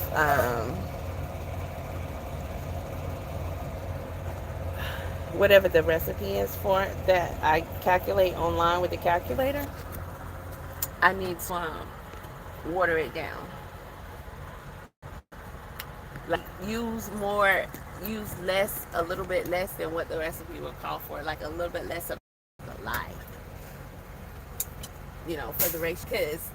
whatever the recipe is for it that I calculate online with the calculator, I need to water it down. Like use less, a little bit less than what the recipe would call for, like a little bit less of the lye, for the ratio, because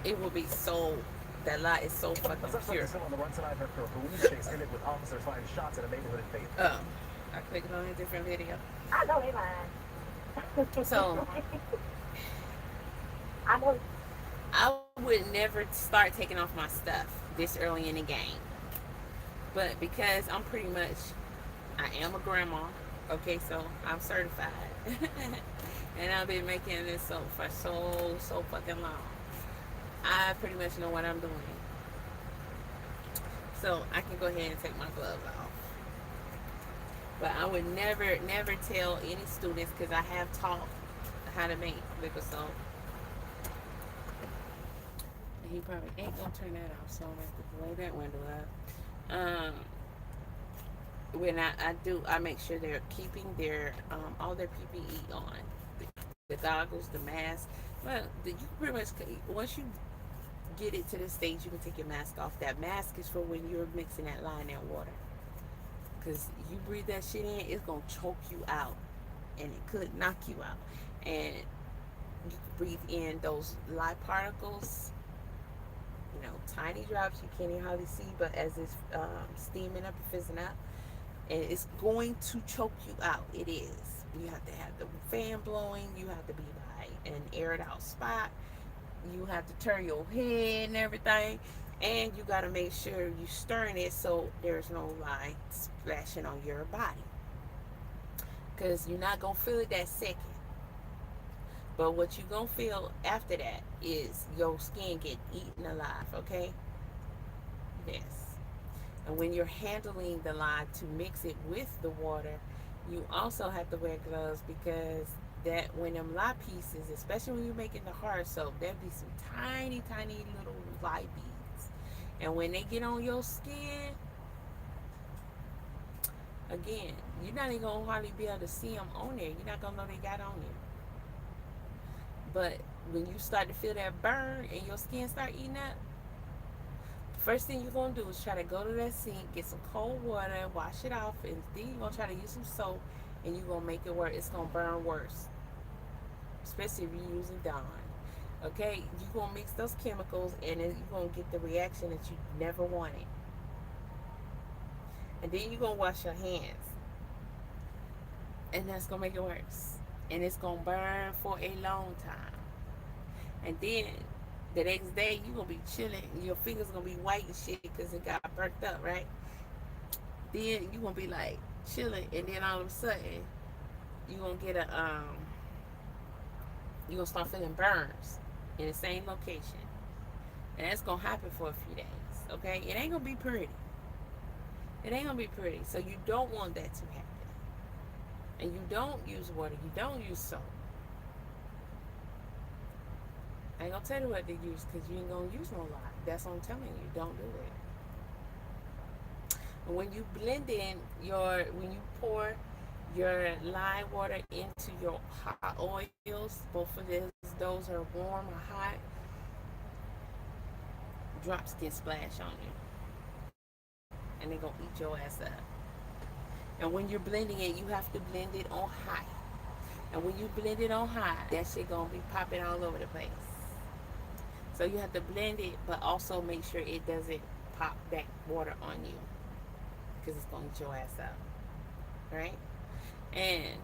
it will be so, that lye is so fucking A suspect pure. is still on the run tonight after a police chase ended with officers firing shots at a neighborhood in Fayetteville. Oh, I clicked on a different video. I know they lying. So I know. I would never start taking off my stuff this early in the game. But because I'm pretty much, I am a grandma, okay, so I'm certified. And I've been making this soap for so fucking long. I pretty much know what I'm doing. So I can go ahead and take my gloves off. But I would never tell any students, because I have taught how to make liquid soap. And he probably ain't gonna turn that off, so I'm gonna have to blow that window up. When I do, I make sure they're keeping their all their PPE on, the goggles, the mask. Well, you pretty much, once you get it to the stage, you can take your mask off. That mask is for when you're mixing that lye in that water, because you breathe that shit in, it's gonna choke you out, and it could knock you out, and you can breathe in those lye particles, tiny drops you can't even hardly see, but as it's steaming up and fizzing out, and it's going to choke you out. It is. You have to have the fan blowing. You have to be by an aired out spot. You have to turn your head and everything, and you got to make sure you stirring it so there's no lye splashing on your body, because you're not gonna feel it that second. But what you gonna feel after that is your skin get eaten alive. Okay. Yes. And when you're handling the lye to mix it with the water, you also have to wear gloves, because that when them lye pieces, especially when you're making the hard soap, there'll be some tiny little lye beads. And when they get on your skin, again, you're not even gonna hardly be able to see them on there. You're not gonna know they got on there. But when you start to feel that burn and your skin start eating up, first thing you're going to do is try to go to that sink, get some cold water, wash it off, and then you're going to try to use some soap, and you're going to make it work. It's going to burn worse, especially if you're using Dawn. Okay? You're going to mix those chemicals, and then you're going to get the reaction that you never wanted. And then you're going to wash your hands, and that's going to make it worse. And it's going to burn for a long time. And then the next day, you're going to be chilling. Your fingers going to be white and shit because it got burnt up, right? Then you're going to be like chilling. And then all of a sudden, you're going to get you're going to start feeling burns in the same location. And that's going to happen for a few days, okay? It ain't going to be pretty. It ain't going to be pretty. So you don't want that to happen. And you don't use water. You don't use soap. I ain't gonna tell you what to use, because you ain't gonna use no lye. That's what I'm telling you. Don't do it. And when you blend in when you pour your lye water into your hot oils, both of those are warm or hot, drops get splashed on you, and they're gonna eat your ass up. And when you're blending it, you have to blend it on high. And when you blend it on high, that shit gonna be popping all over the place. So you have to blend it, but also make sure it doesn't pop that water on you, because it's gonna eat your ass up, right? And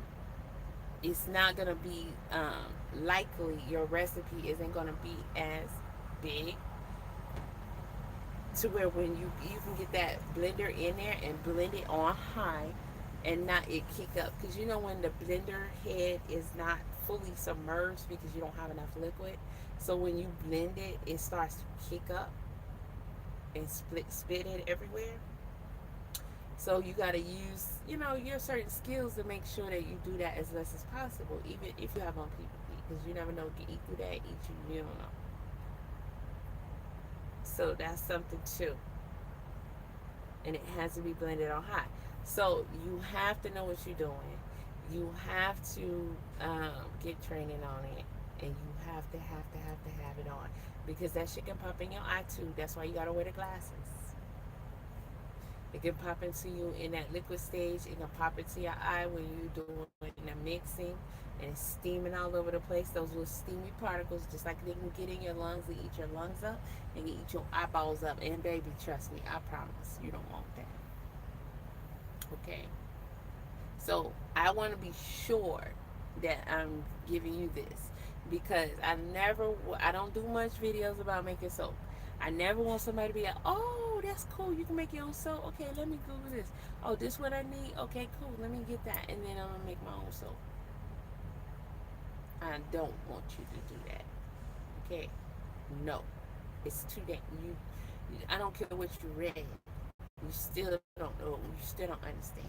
it's not gonna be likely, your recipe isn't gonna be as big to where when you can get that blender in there and blend it on high and not it kick up, because you know when the blender head is not fully submerged because you don't have enough liquid, so when you blend it, it starts to kick up and spit it everywhere. So you got to use, your certain skills to make sure that you do that as less as possible, even if you have on PPP, because you never know, get eat through that, eat you don't know. So that's something too, and it has to be blended on high. So you have to know what you're doing. You have to get training on it, and you have it on, because that shit can pop in your eye too. That's why you gotta wear the glasses. It can pop into you in that liquid stage. It can pop into your eye when you're doing the mixing and it's steaming all over the place. Those little steamy particles, just like they can get in your lungs, they eat your lungs up and eat your eyeballs up. And baby, trust me, I promise, you don't want that. Okay? So I want to be sure that I'm giving you this, because I don't do much videos about making soap. I never want somebody to be like, oh, that's cool, you can make your own soap. Okay, let me Google this. Oh, this what I need. Okay, cool, let me get that, and then I'm gonna make my own soap. I don't want you to do that. Okay, no, it's too damn I don't care what you read. You still don't know. You still don't understand.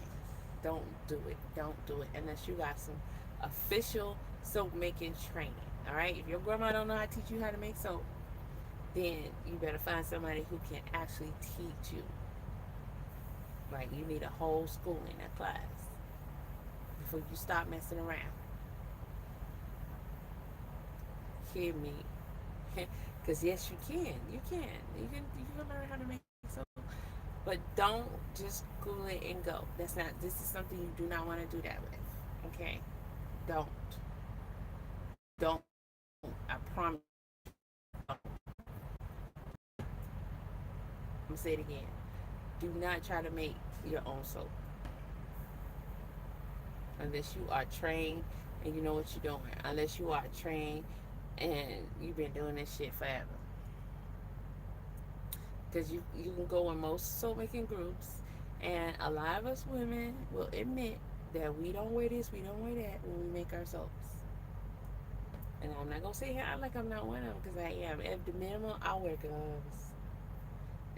Don't do it. Don't do it unless you got some official soap making training. All right. If your grandma don't know how to teach you how to make soap, then you better find somebody who can actually teach you. Like, you need a whole school in that class before you start messing around. Hear me? Because yes, you can. You can. You can learn how to make soap. But don't just Google it and go. This is something you do not want to do that with. Okay? Don't. Don't. I promise. Don't. I'm going to say it again. Do not try to make your own soap unless you are trained and you know what you're doing. Unless you are trained and you've been doing this shit forever. Because you can go in most soap making groups, and a lot of us women will admit that we don't wear this, we don't wear that when we make our soaps. And I'm not gonna say here like I'm not one of them, because I am. At the minimum, I'll wear gloves,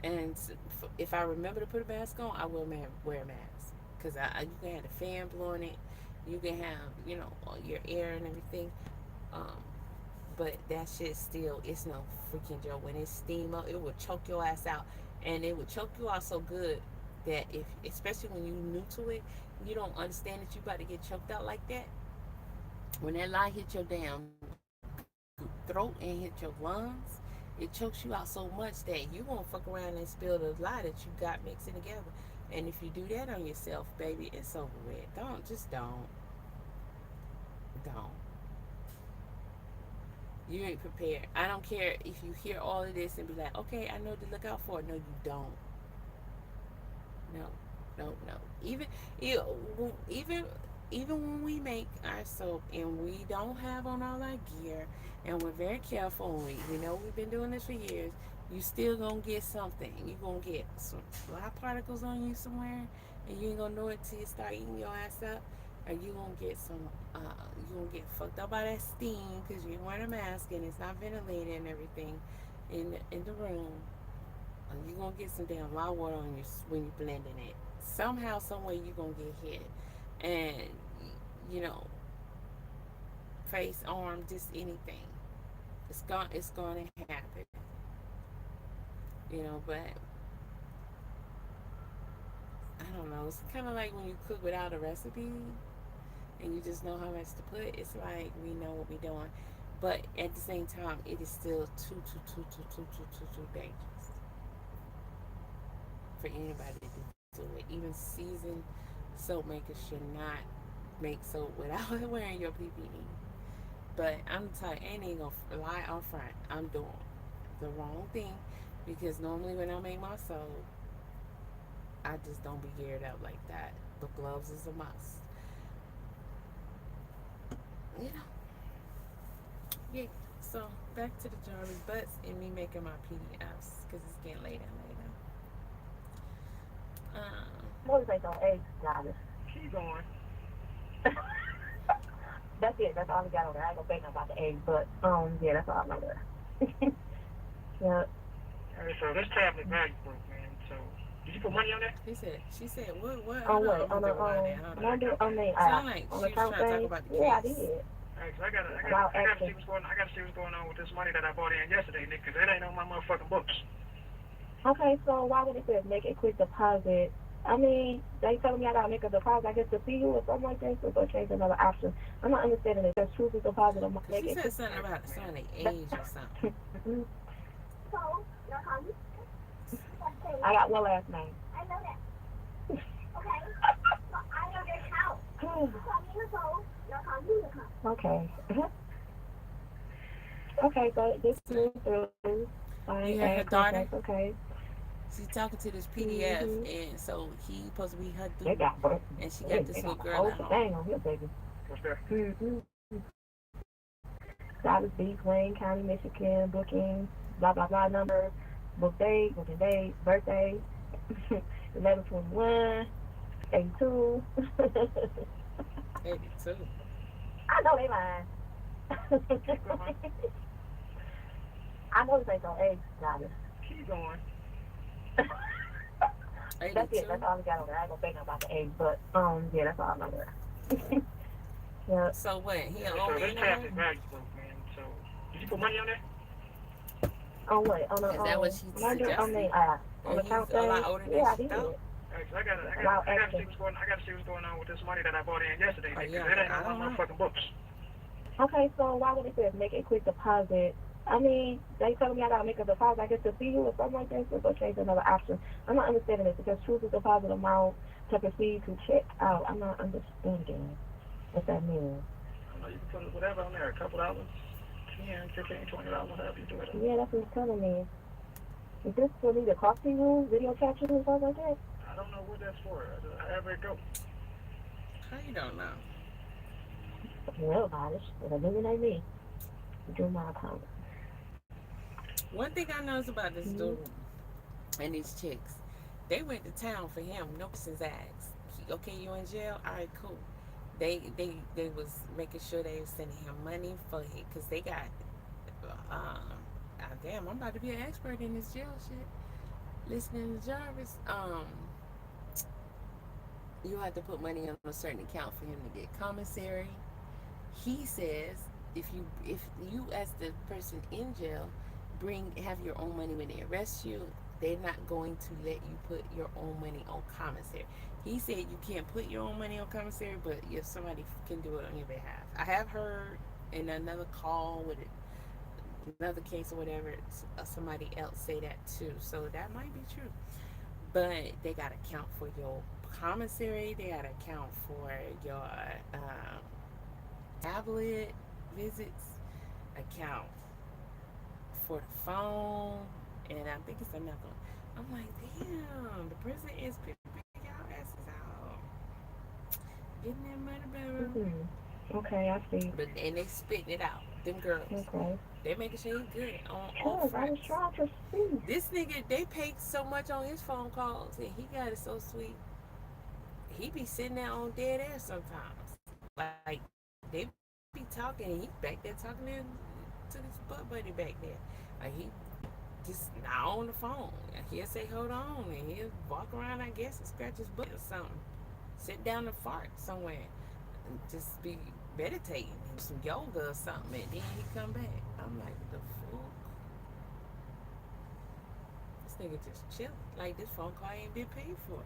and if I remember to put a mask on, I will wear a mask, because you can have the fan blowing it, you can have your air and everything. Um, but that shit still, it's no freaking joke. When it steam up, it will choke your ass out, and it will choke you out so good that, if especially when you're new to it, you don't understand that you about to get choked out like that. When that lie hit your damn throat and hit your lungs, it chokes you out so much that you won't fuck around and spill the lie that you got mixing together. And if you do that on yourself, baby, it's over with. Don't. You ain't prepared. I don't care if you hear all of this and be like, okay, I know to look out for. No, you don't. No, no. Even even when we make our soap and we don't have on all our gear and we're very careful and we know we've been doing this for years, you still gonna get something. You gonna get some fly particles on you somewhere, and you ain't gonna know it till you start eating your ass up. Or you gonna get you gonna get fucked up by that steam because you ain't wearing a mask and it's not ventilated and everything in the room. You're gonna get some damn raw water on you when you're blending it. Somehow, some way, you're gonna get hit, and you know, face, arm, just anything. It's gonna happen. But I don't know. It's kind of like when you cook without a recipe, and you just know how much to put. It's like we know what we're doing, but at the same time, it is still too dangerous for anybody to do it. Even seasoned soap makers should not make soap without wearing your PPE. But I'm telling you, ain't even gonna lie up front. I'm doing the wrong thing because normally when I make my soap, I just don't be geared up like that. But gloves is a must. You know? Yeah. So back to the Jarvis butts and me making my PDFs because it's getting later and later. Motivate on eggs, Jarvis. Keep going. That's it. That's all we got on there. I ain't gonna say nothing about the eggs, but yeah, that's all I know there. Yeah. Alright, so this tablet value broke, man. So did you put money on that? She said, what? On Hold what? on, On I'm the doing that. Hold on. on the Sound like on she the was count trying to talk thing. about the Yeah, I case. did. Alright, so I gotta About see action. what's going on with this money that I bought in yesterday, Nick, because it ain't on my motherfucking books. Okay, so why would it say make a quick deposit? I mean, they telling me I gotta make a deposit, I guess, to see you or something like that, so change another option. I'm not understanding it. Just choose a deposit or Cause make she it said quick. something about something age or something. So, I got one last name. I know that. Okay. So I know your house. Okay. Okay, so this moved through. Fine, You heard add her contract, daughter? okay. She's talking to this PDF, Mm-hmm. and so he supposed to be her They dude, got both. and she got They this got little the girl whole at home. thing on here, baby. What's that? Mm-hmm. Dallas Beach, Wayne County, Michigan, booking, blah, blah, blah, number, booking date, birthday, 11/21, 82. 82. I know they lying. Keep going. I know this ain't no age, Dallas. Keep going. That's it. 82. That's all we got on there. I ain't gonna say nothing about the age, but yeah, that's all I know there. Yeah. So what? He an So old this man tablet now? value broke, man. So did you put money on that? On what? On the Is that what she on the suggested? on the And count he's a lot thing? older than Yeah, I she did. thought. Alright, so I gotta Action. see what's going on. I gotta see what's going on with this money that I bought in yesterday, Oh Nick, yeah, because it ain't I on don't my know. motherfucking books. Okay, so why would it say make a quick deposit? I mean, they telling me I gotta make a deposit, I guess, to see you or something like that, so change another option. I'm not understanding this because choose a deposit amount to proceed to check out. I'm not understanding what that means. I don't know, you can put whatever on there, a couple dollars, 10, 15, $20, however you do it. Yeah, that's what it's telling me. Is this for me to talk to you, video chat you, and stuff like that? I don't know what that's for. However it goes. How you don't know? Well, about it. But it doesn't ain't me. Do my account. One thing I know is about this Mm-hmm. dude and these chicks. They went to town for him. No questions asked. Okay, you in jail? All right, cool. They was making sure they was sending him money for it because they got damn, I'm about to be an expert in this jail shit. Listening to Jarvis, you have to put money on a certain account for him to get commissary. He says if you as the person in jail have your own money when they arrest you, they're not going to let you put your own money on commissary. He said you can't put your own money on commissary, but if somebody can do it on your behalf. I have heard in another call with another case or whatever, somebody else say that too. So that might be true. But they got to account for your commissary. They got to account for your tablet visits, account for the phone, and I think it's another one. I'm like, damn, the prison is big y'all asses out. Getting that money, baby. Mm-hmm. Okay, I see. But and they spitting it out. Them girls. Okay. They making sure he's good on all Sure, I was fronts. trying to see. This nigga, they paid so much on his phone calls, and he got it so sweet. He be sitting there on dead air sometimes. Like they be talking, and he back there talking to this butt buddy back there. Like he just not on the phone. He'll say hold on, and he'll walk around, I guess, and scratch his butt or something. Sit down and fart somewhere, and just be meditating, and some yoga or something, and then he come back. I'm like, the fuck? This nigga just chilling. Like this phone call ain't been paid for.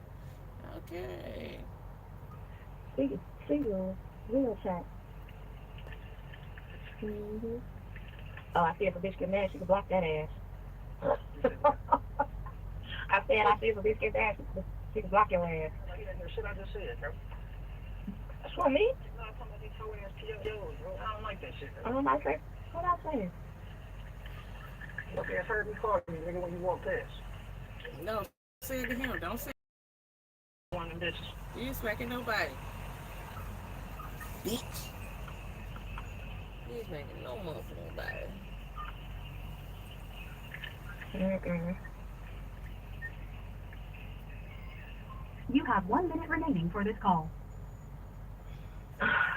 Okay. See you. Real chat. Mm-hmm. Oh, I see if a bitch get mad, she can block that ass. I said, I see if a bitch get mad, she can block your ass. Shit I just said, bro. For me? No, I'm talking about these whole ass POs, bro. I don't like that shit, bro. I say, what I say? Okay, it's heard me call you, nigga, when you walk past. No, say it to him. Don't say One of them bitches. you ain't smacking nobody. Bitch. You ain't smacking no motherfucking nobody. Mm-mm. You have 1 minute remaining for this call.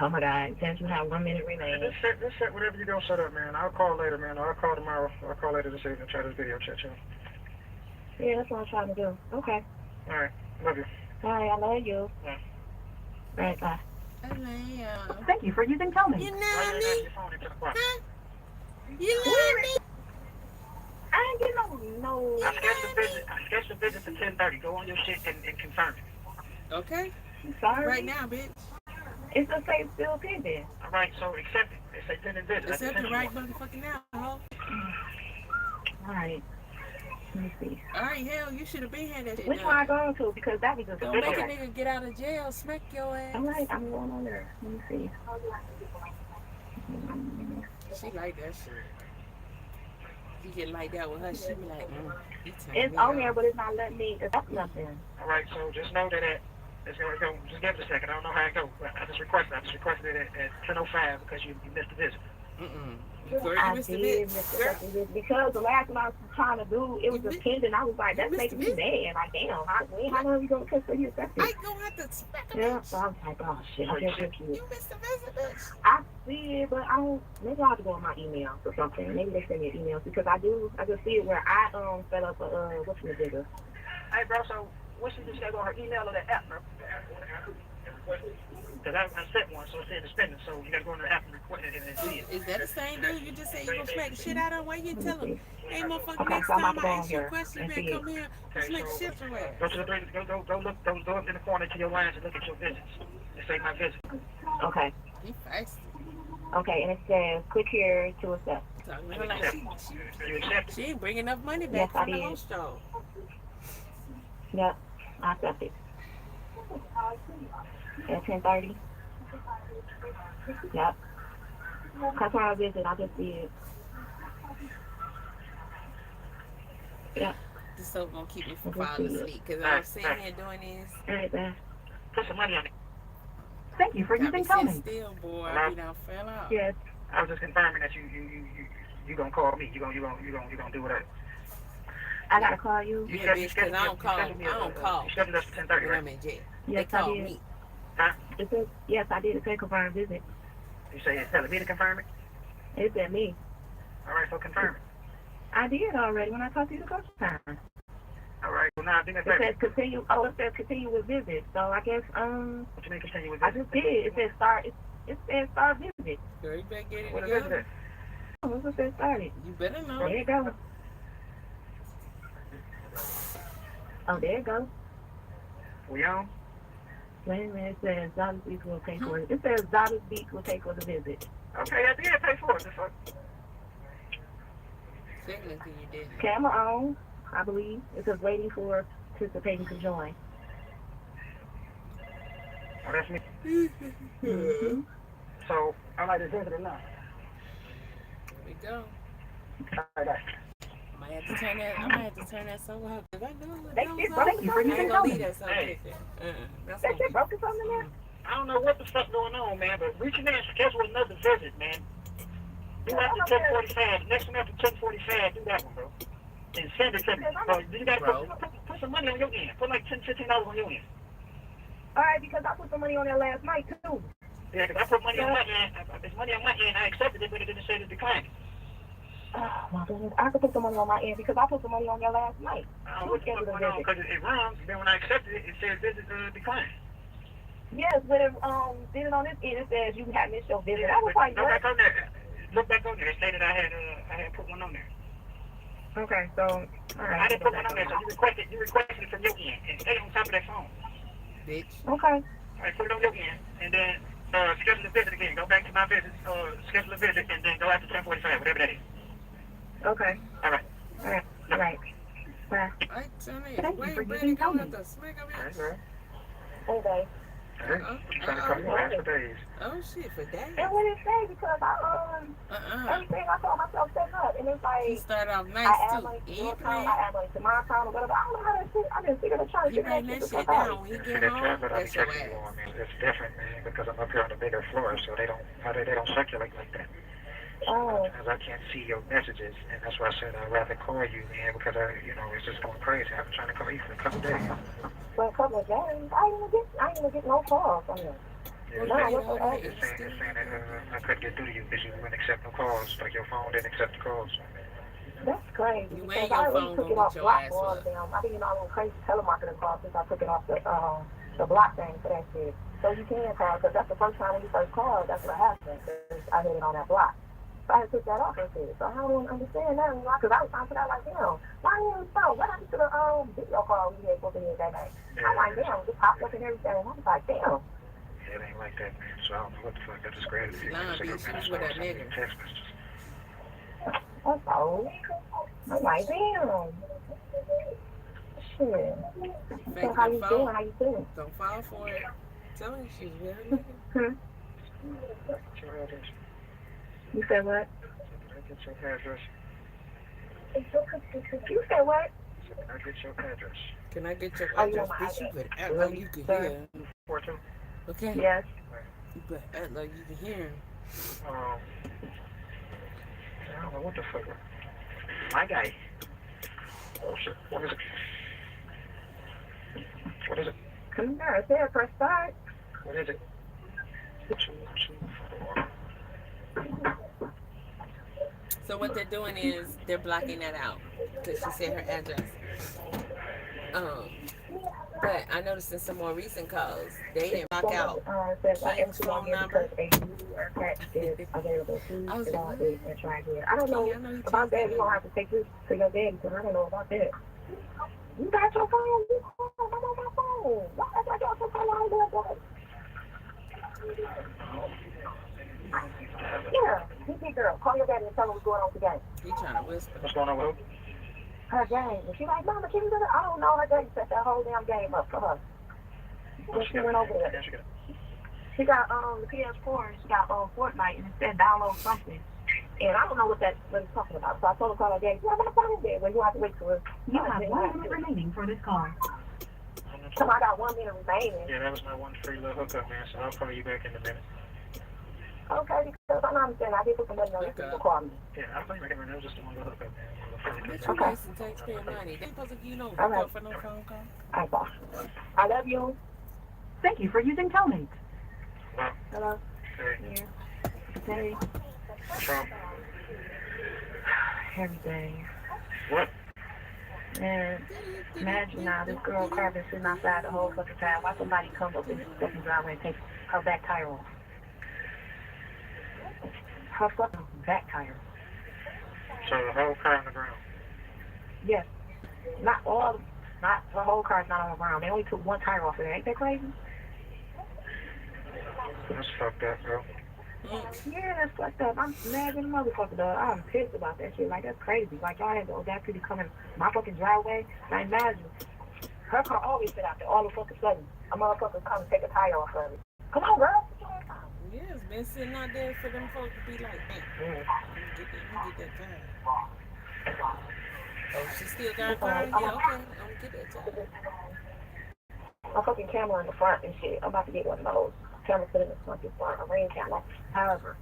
Oh my God, since you have 1 minute remaining. Just set whatever you gonna set up, man. I'll call later, man. I'll call tomorrow. I'll call later this evening. Try this video chat, y'all. Yeah, that's what I'm trying to do. Okay. All right. Love you. All right, I love you. Yeah. All right, bye. Thank you for using Tell You Me. know Why you ain't me? answer your phone at 10 o'clock? Huh? You love me? I ain't getting no. I scheduled the visit for 10:30. Go on your shit and confirm it. Okay. I'm sorry. Right now, bitch. It's the same still pending. All right, so accept it. They say pending visit. That's Accept it essential. right motherfucking now, ho. All right. Let me see. Alright, hell, you should have been had that shit Which done. one I going to? Because that was just a Don't make a video. nigga get out of jail, smack your ass. All right, I'm going on there. Let me see. She like that shit. You get like that with her, she be like, you turn It's me on there, on. but it's not letting me. That's nothing. All right, so just know that it's gonna go. Just give it a second. I don't know how it goes, but I just requested it at 10:05 because you missed the visit. Girl, I you missed the did bitch. miss the Girl, fucking visit because the last one I was trying to do, it was You a pending. I was like, you that's missed making the me visit. mad. Like, damn, how long are you gonna catch for you accepted? I gonna have to smack a Yeah, bitch. so I was like, oh shit, I can't catch you. You missed the visit, bitch. I see it, but I don't. Maybe I have to go on my emails or something. Maybe they send me emails because I just see it where I set up a what's the bigger. Hey, bro. So what she just go on her email or the app, bro? Because I sent one, so it's in the spending. So you gotta go on the app and request it and see it. Is that the same dude you just said you gonna smack the shit out of? Why you tell him? Hey, motherfucker, Okay, next so I'm time about to go I on ask you a here question, you and better see come here and Okay, smack the so shit your ass. go to the go up in the corner to your lines and look at your visits. It say my visit. Okay. You feisty. Okay, and it says click here to accept. Talking to her like You accept it? she ain't bringing enough money Yes, back I from the did. host job. Yep, I accept it. At 10:30. Yep. Customer visit. I just did. Yep. This so gonna keep me from I just falling did. asleep because I'm sitting here doing this. All right, man. Put some money on it. Thank you for Got me using Tell sitting Me. still, boy. I be done fell out. Yes. I was just confirming that you gonna call me. You gonna do whatever. I gotta call you. Yeah, bitch, because I don't call. You scheduled us for 10:30, when right? I'm in jail. Yes, They I call did. me. Huh? It says yes, I did. It said confirm visit. You say it's telling me to confirm it? It said me. All right, so confirm it. I did already when I talked to you the first time. All right, well now do me a It favor. says continue. Oh, it says continue with visit. So I guess What you mean continue with I visit? just did. It says start. It says start visit. Girl, you better get it What is visit together. at? Oh, it says started. You better know. There you go. Oh, there you go. We on? Wait a minute. It says Zada's Beach will pay for it. It says Zada's Beach will pay for the visit. Okay, I did pay for it. The fuck? Technically, you did. Camera on, I believe. It says waiting for participating to join. Oh, that's me. Mm-hmm. So I like to visit or not? Here we go. All right, bye. I might have to turn that. I might have to turn that song off because I know what That goes shit on. broke you for I using ain't Tell gonna Me. leave that so Hey. different. That's That gonna shit be. broke or something in there? I don't know what the fuck going on, man, but reaching out and schedule another visit, man. Do after 10:45. Next one after 10:45, do that one, bro. And send it to me. Bro, you gotta put some money on your end. Put like $10-15 on your end. All right, because I put some money on there last night too. Yeah, because I put money on my end. There's money on my end. I accepted it, but it didn't say to decline. Oh my goodness, I could put some money on my end because I put some money on there last night. I don't know what the fuck going on because it runs. Then when I accepted it, it said visit declined. Yes, but it did it on this end. It says you had missed your visit. I was But like, go what? back on there. Look back on there. It stated I had put one on there. Okay, so all right. I didn't put one on there, so you requested it from your end and stay on top of that phone. Bitch. Okay. All right, put it on your end and then schedule the visit again. Go back to my visit, schedule a visit, and then go after 10:45, whatever that is. Okay. All right. All right. All right. Bye. I tell you, Thank you Wayne for Brady using gonna Tell have to smack a All right, bitch. girl. Okay. Hey, trying to call your ass for days. Oh shit, for days. And what it say, because everything I told myself set up, and it's He like, started off I nice add too. money to He your ain't account, playing. I add money to my account, or whatever. I don't know how that shit, I didn't figure trying to He figure that writing shit that the shit fuck out. down. When he See, get that home, tablet I be that's your texting you on, ass. man, it's different, man, because I'm up here on the bigger floor, so they don't circulate like that. Oh, Sometimes I can't see your messages, and that's why I said I'd rather call you, man, because it's just going crazy. I've been trying to call you for a couple of days. for a couple of days, I didn't even get no calls from him. Yeah, Well, it's you No, get saying, all that whatsoever. it's saying, instant. it's saying that I couldn't get through to you because you wouldn't accept no calls, like your phone didn't accept the calls. That's crazy, You because ain't your I really phone took gonna it get off your block ass for all of fucked. them. I didn't know all them crazy telemarketing calls since I took it off the block thing for that shit. So you can call, because that's the first time when you first called, that's what happened, because I had it on that block. So I had to take that off and shit. So I don't understand that, because I was trying to figure out, like, damn, why didn't you phone? What happened to the video call we had supposed to hear that night? I'm like, damn, it just popped up and everything. I was like, damn. It ain't like that, man. So I don't know what the fuck. I just grabbed a few Nah, minutes ago, bitch, she man. was So with I that sent you nigga. text messages. That's all. I'm like, damn. Shit. So Faking how her you doing? phone. How you feeling? Don't fall for it. Telling you she was with her nigga. What's your address? You said what? Can I get your address? You said what? So can I get your address? Can I get your Oh, you address? want my Bitch, you address? better act like Really, you can sir? hear. 42? Okay? Yes. You better act like you can hear him. I don't know what the fuck. My guy. Oh shit. What is it? What is it? Come here. I said press start. What is it? 224. So what they're doing is they're blocking that out because she said her address. Um, but I noticed in some more recent calls they didn't block out Says I King's empty on phone here because number. a new attach is available. Please I was get like, on what? it and try again. I don't King, know I know he about changed that. that You don't number. have to take this to your daddy because I don't know about that. You got your phone. You call. I'm on my phone. Why act like y'all so call out there, boy? Yeah. Hey, girl. Call your daddy and tell him what's going on today. He trying to whisper. What's going on with who? Her game. And she like, Mama, can you do that? I don't know. Her daddy set that whole damn game up for her. When she went over there. Yeah, she got it. She got the PS4 and she got Fortnite and it said download something. And I don't know what it's talking about. So I told her call her daddy, yeah, my phone there. Well, you have to wait till You have 1 minute remaining for this call. Come on, I got 1 minute remaining. Yeah, that was my one free little hookup, man. So I'll call you back in a minute. Okay, because I'm not understanding. I did put some money on this people call me. Yeah, I'll call you back in a minute. That was just a little hookup, man. Bitch, you wasting taxpayer money. They supposed to give you no All right. hookup for no phone call. I thought. I love you. Thank you for using Telmate. Hello? Hey, Yeah. Hey. what's wrong? Everything. What? Man, imagine now this girl car been sitting outside the whole fucking time. Why somebody come up in this fucking driveway and take her back tire off? Her fucking back tire. So the whole car on the ground. Yes. Not the whole car's not on the ground. They only took one tire off of it. Ain't that crazy? That's fucked up, bro. Yeah, that's fucked up. I'm mad as a motherfucker, though. I'm pissed about that shit. Like, that's crazy. Like, y'all had the audacity to come in my fucking driveway. Now, imagine, her car always sit out there all the fucking sudden. A motherfucker come and take a tire off of it. Come on, girl. Yeah, it's been sitting out there for them folks to be like, hey, get that tire. Oh, she still got a car? Yeah, okay. I'm gonna get that tire. A fucking camera in the front and shit. I'm about to get one of those. Camera put in the front, a ring camera. However.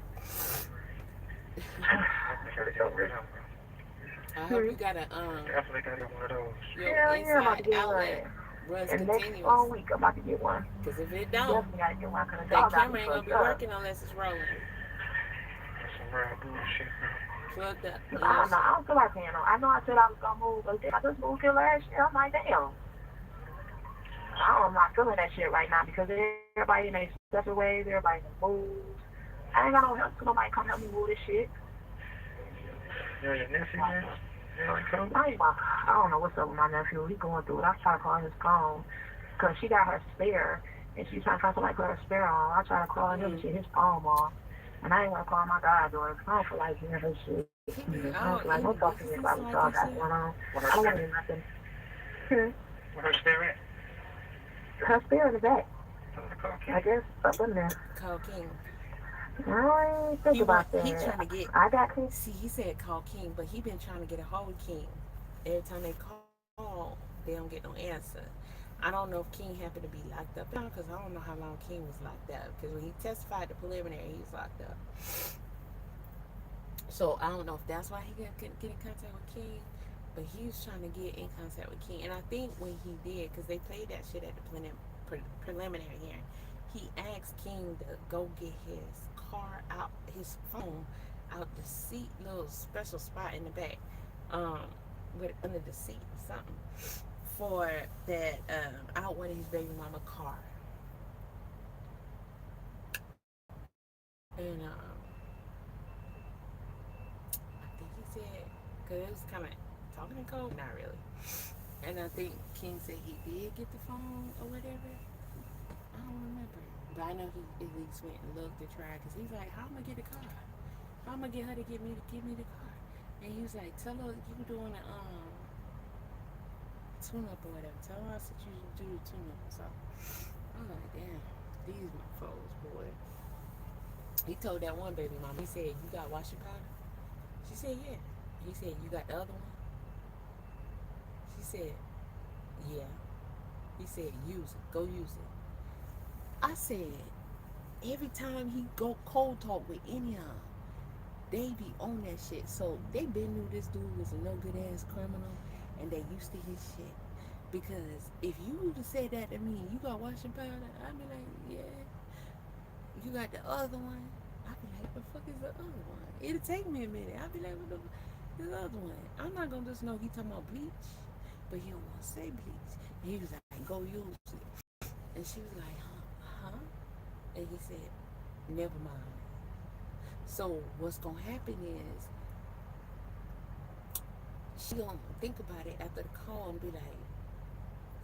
I hope you got a Definitely gotta get one of those. your Yeah, I'm about to inside get outlet one. runs And next continuous. week, I'm about to get one. Because if it Definitely don't, gotta get one. Cause that camera ain't gonna be working unless it's rolling. That's some real bullshit, bro. Plug that. I don't know. I don't feel like paying no. I know I said I was gonna move, but I just moved here last year. I'm like, damn. I'm not feeling that shit right now because everybody in their separate ways. Everybody moves. I ain't got no help. Nobody come help me move this shit. You're your nephew, man? You know, cool? I don't know what's up with my nephew. He going through it. I try to call his phone because she got her spare and she's trying to find somebody to put her spare on. I try to call him and shit. His phone off. And I ain't want to call my goddaughter because I don't feel like hearing her shit. I don't feel like no talking to me about what y'all got going on. I don't want to hear nothing. Where her spare at? Her spare in the back. I guess up in there. Call King. I ain't think about He that. trying to get. I got King. See, he said call King, but he been trying to get a hold of King. Every time they call, they don't get no answer. I don't know if King happened to be locked up now because I don't know how long King was locked up. Because when he testified the preliminary, he was locked up. So I don't know if that's why he couldn't get in contact with King, but he was trying to get in contact with King. And I think when he did, because they played that shit at the preliminary hearing, he asked King to go get his car out, his phone out the seat, little special spot in the back, um, with under the seat or something, for that out with his baby mama car. And I think he said, because it was kind of talking in code, not really. And I think King said he did get the phone or whatever. I don't remember. But I know he at least went and looked and tried because he's like, how am I get the car? How am I get her to give me the car? And he was like, tell her you doing a tune up or whatever. Tell her I said you do the tune up. So I was like, damn, these my foes, boy. He told that one baby mom, he said, you got washing powder? She said, yeah. He said, you got the other one? She said, yeah. He said, use it. Go use it. I said, every time he go cold talk with any of them, they be on that shit. So they been knew this dude was a no good ass criminal and they used to his shit. Because if you would have said that to me, you got washing powder, I'd be like, yeah. You got the other one? I'd be like, what the fuck is the other one? It'll take me a minute. I'd be like, what the other one? I'm not gonna just know he talking about bleach, but he don't want to say bleach. And he was like, go use it. And she was like, huh? And he said, never mind. So what's gonna happen is she gonna think about it after the call and be like,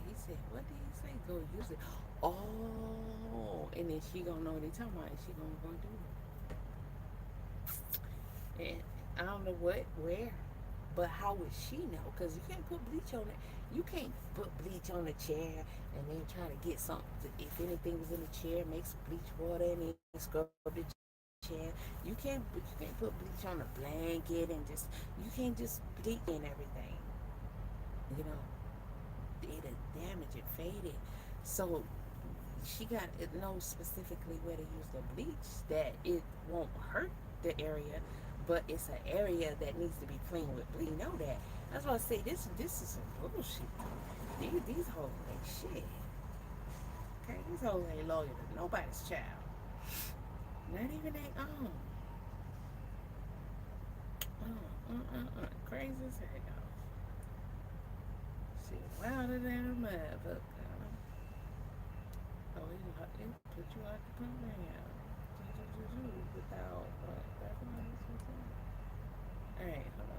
he said, what did he say? Go use it. Oh, and then she gonna know what he talking about and she gonna go do it. And I don't know what, where, but how would she know? Because you can't put bleach on it. You can't put bleach on a chair and then try to get something. If anything was in the chair, make some bleach water and then scrub the chair. You can't put bleach on a blanket and just, you can't just bleach in everything. You know, it'll damage it, fade it. So she got it knows specifically where to use the bleach that it won't hurt the area, but it's an area that needs to be cleaned with bleach. You know that. That's why I say this is some bullshit. These hoes ain't shit. Okay, these hoes ain't loyal to nobody's child. Not even their own. Crazy as hell. Shit wilder than a motherfucker. Oh, it put you out the program. Without what? Alright, hold on.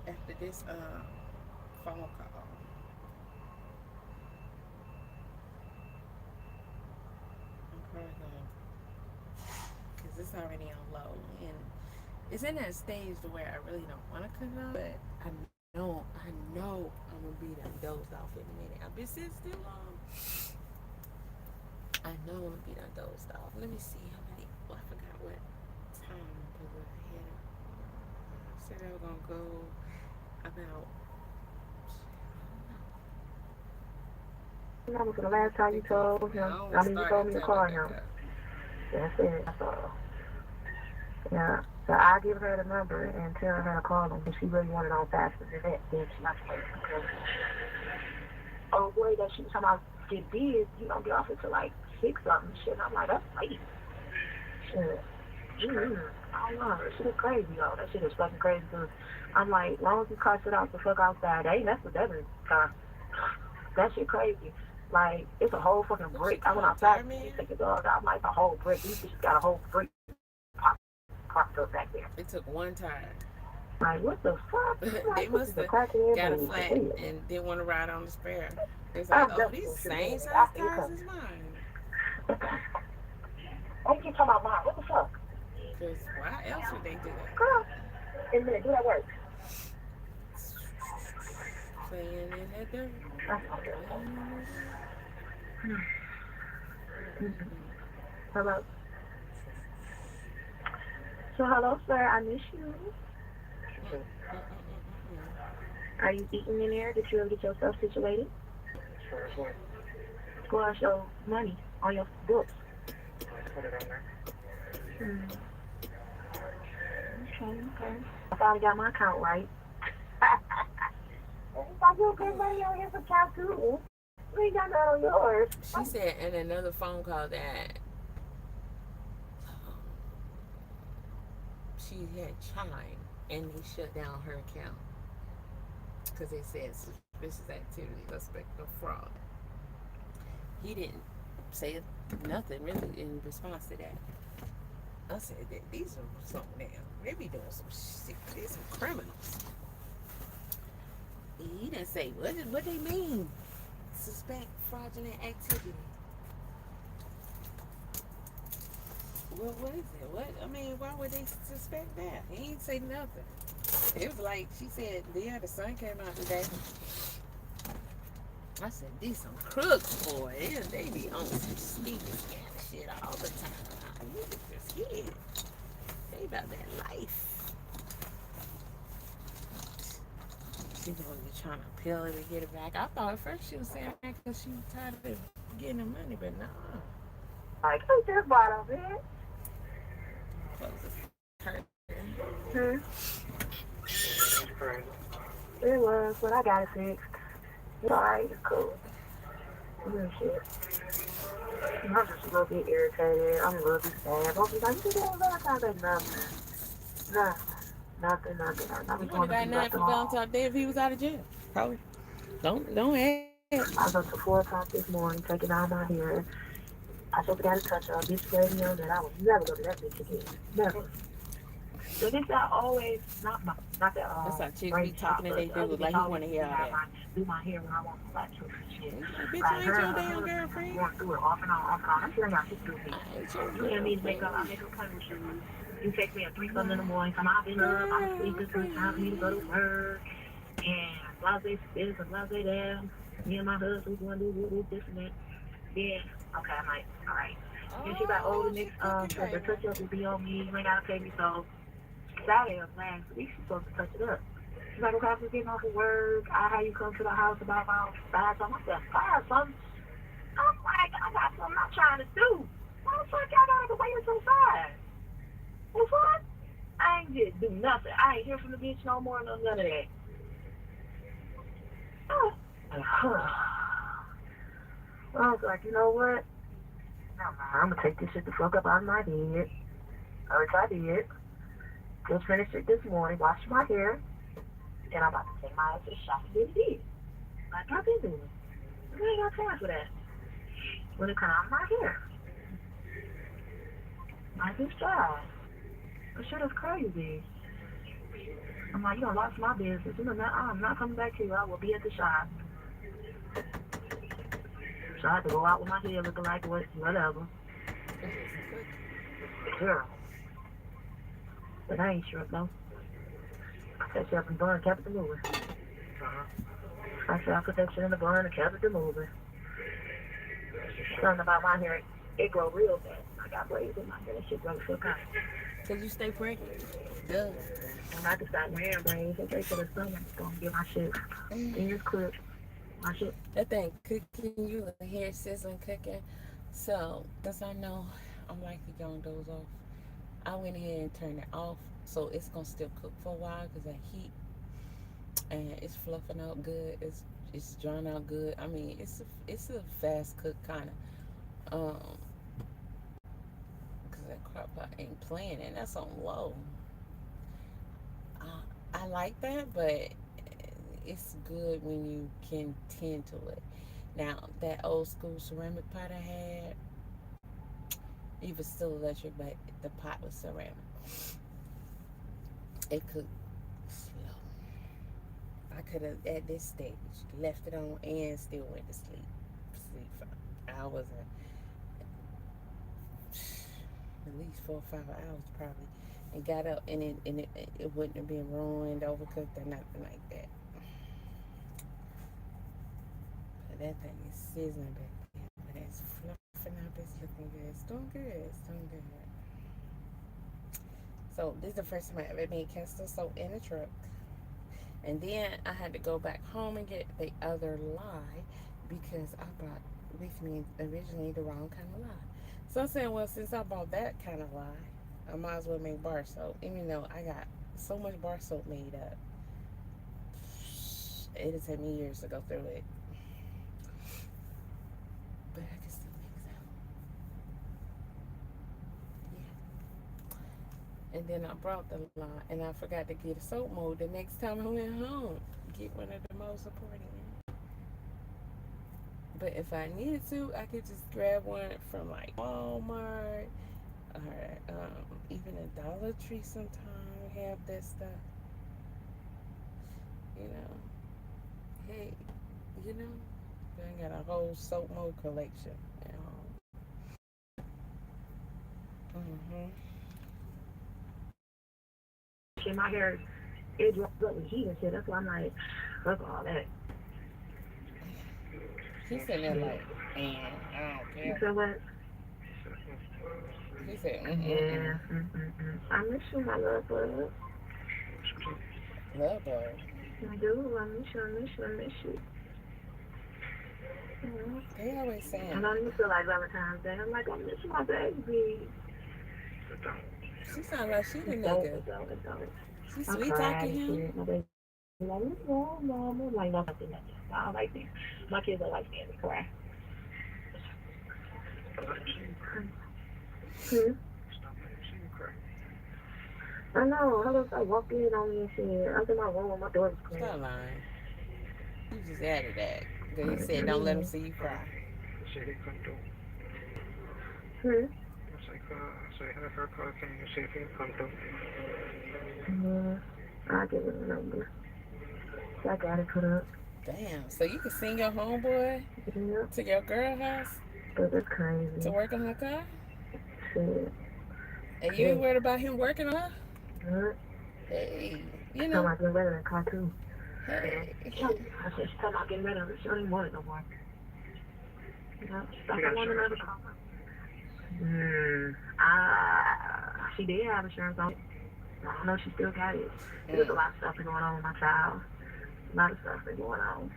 After this phone call. I'm probably gonna, cause it's already on low and it's in that stage to where I really don't want to cook up, but I know I'm gonna be done dozed off in a minute. I've been sitting still long. I know I'm gonna be done dozed off. Let me see how many. Oh, I forgot what time because I said I was gonna go about. That was the last time you told him. I mean, you told me to call him. That's it. That's all. Yeah. So I give her the number and tell her to call him. If she really wanted on faster than that, then she has to wait. Oh boy, that she was talking about get big, you don't get off until like 6 something. Shit, I'm like, that's late. Shit. I don't know. That shit is crazy, yo. That shit is fucking crazy. Too. I'm like, as long as you car sit out the fuck outside, they ain't mess with that car. That shit crazy. Like, it's a whole fucking brick. I went outside and take the dog out. I'm like, a whole brick. These bitches got a whole brick parked up back there. It took one tire. Like, what the fuck? Like, they must have got a flat and didn't want to ride on the spare. It's like, oh, these same size tires as mine. Why you keep talking about mine? What the fuck? Because why else would they do that? Girl, in a minute, do that work. Playing in that dirt. That's not good. Playing in that dirt. Hello. So hello, sir. I miss you. Are you eating in there? Did you ever get yourself situated? Sure, as well. Go out your money on your books. Put it on there. Hmm. Okay. I finally got my account right. I do good money on his account too. We ain't got none on yours. She said in another phone call that she had Chime and they shut down her account because they said suspicious activity, suspect of fraud. He didn't say nothing really in response to that. I said that these are some damn. They be doing some shit. They're some criminals. He didn't say what they mean. Suspect fraudulent activity. What is it? What I mean, why would they suspect that? He ain't say nothing. It was like she said, yeah, the sun came out today. I said, these some crooks, boy. They be on some sneaky scam shit all the time. You just scared. They about that life. She was trying to peel it to get it back. I thought at first she was saying that because she was tired of getting the money, but nah. I can't just bottle, man. Close the curtain. It's crazy. It was, but I got it fixed. It's alright, it's cool. Real shit. I'm just a little bit irritated. I'm a little bit sad. Both of you like, you did Valentine's Day? Nothing. I You just would want have to got be nothing left for alone. Valentine's Day if he was out of jail. Probably. Don't ask. I was up to 4 o'clock this morning taking out my hair. I just got to touch a bitch radio that I would never go to that bitch again. Never. So this I always not the That's how chicks be braid top, talking to but their the other dudes bitch like he always want to used hear to all have that. my do my hair when I want some black truth and shit. Like, bitch, Like I ain't her your and her damn husband girlfriend. going through it off and on, off and on. I'm sure y'all shit through me. I ain't your You and me to make up, I girlfriend. make a plan with you. You text me at 3 something in the My morning, come I've been up, I'm sleeping, so it's time for me to go to girlfriend. work. And blase this and blase that. Me and my husband, we going to do this and that. Then, okay, I'm like, all right. And she's like, oh, the Oh, she next cooking, the baby. touch up will be on me. You ain't gotta pay me. So Saturday of last week, she's supposed to touch it up. She's like, okay, I'm just getting off of work. I had you come to the house about 5 something. I said, 5 something? I'm like, I got something I'm trying to do. Why the fuck y'all gotta wait until 5? Well, what? I ain't just do nothing. I ain't hear from the bitch no more, none of that. Oh. I was like, you know what? I'm gonna take this shit the fuck up out of my head. Which I did. Just finished it this morning, washed my hair, and I'm about to take my ass to the shop and get it did. Like I've been doing. I ain't got time for that. When it comes out of my hair, I just dry. That shit is crazy. I'm like, you done lost my business. You know, I'm not coming back to you. I will be at the shop. So I had to go out with my hair looking like whatever. Girl. But I ain't sure, no. That shit up in the bun, kept it moving. I said I put that shit in the bun and kept it moving. Something about my hair, it grow real fast. I got braids in my hair. That shit grow so kind. Cause you stay pregnant. Duh. And I can start wearing braids. I think for the summer, it's gonna get my shit. Fingers clipped. My shit. That thing cooking, you the hair sizzling cooking. So, cause I know I'm likely gonna doze off. I went ahead and turned it off, so it's gonna still cook for a while because that heat, and it's fluffing out good. It's drying out good. I mean, it's a fast cook kind of. Cause that crock pot ain't playing, and that's on low. I like that, but it's good when you can tend to it. Now that old school ceramic pot I had, it was still electric, but the pot was ceramic. It cooked slow. I could have at this stage left it on and still went to sleep. Sleep for hours at least 4 or 5 hours probably, and got up and it wouldn't have been ruined, overcooked or nothing like that. that thing is sizzling back there. But it's fluffing up. It's looking good. It's doing good. It's doing good. So this is the first time I ever made Castor soap in a truck. And then I had to go back home and get the other lye because I brought with me originally the wrong kind of lye. So I'm saying, well, since I bought that kind of lye, I might as well make bar soap. Even though I got so much bar soap made up, it'll take me years to go through it. But I can still make some. Yeah. And then I brought the lye, and I forgot to get a soap mold the next time I went home. Get one of the most supporting. But if I needed to, I could just grab one from like Walmart or even a Dollar Tree sometime have that stuff. You know, hey, you know, I got a whole soap mold collection at home. Mm-hmm. Shit, my hair, it drops up with heat and shit. That's why I'm like, fuck all that. He said that like, I don't You care. feel what? He said, Yeah. I miss you, my love bud. love bug. I do. I miss you. I miss you. I miss you. They always I saying, don't even feel like Valentine's Day. I'm like, I miss my baby. she sound like she the It nigga. don't. It don't. She I'm sweet crying talking and him. shit. My baby like, what's wrong, mama? I'm like, no, nothing. I don't like this. My kids don't like me to cry. Hmm? I know. How does I walk in on me and shit? I'm in my room. My door's closed. Stop lying. You just added that. Because he said, don't let him see you cry. Hmm? Say have her call, can you see if he come through? Yeah. I'll give it a number. I got it put up. Damn. So you can send your homeboy Yeah. to your girl house But it's crazy. to work on her car? Shit. And you ain't worried about him working on her? What? Hey, you She's talking know. about getting rid of the car too. Hey. I said, she's talking about getting rid of it. She don't even want it no more. You know, she's like, I want another car. She did have insurance on it. I don't know if she still got it. There's a lot of stuff been going on with my child. A lot of stuff been going on.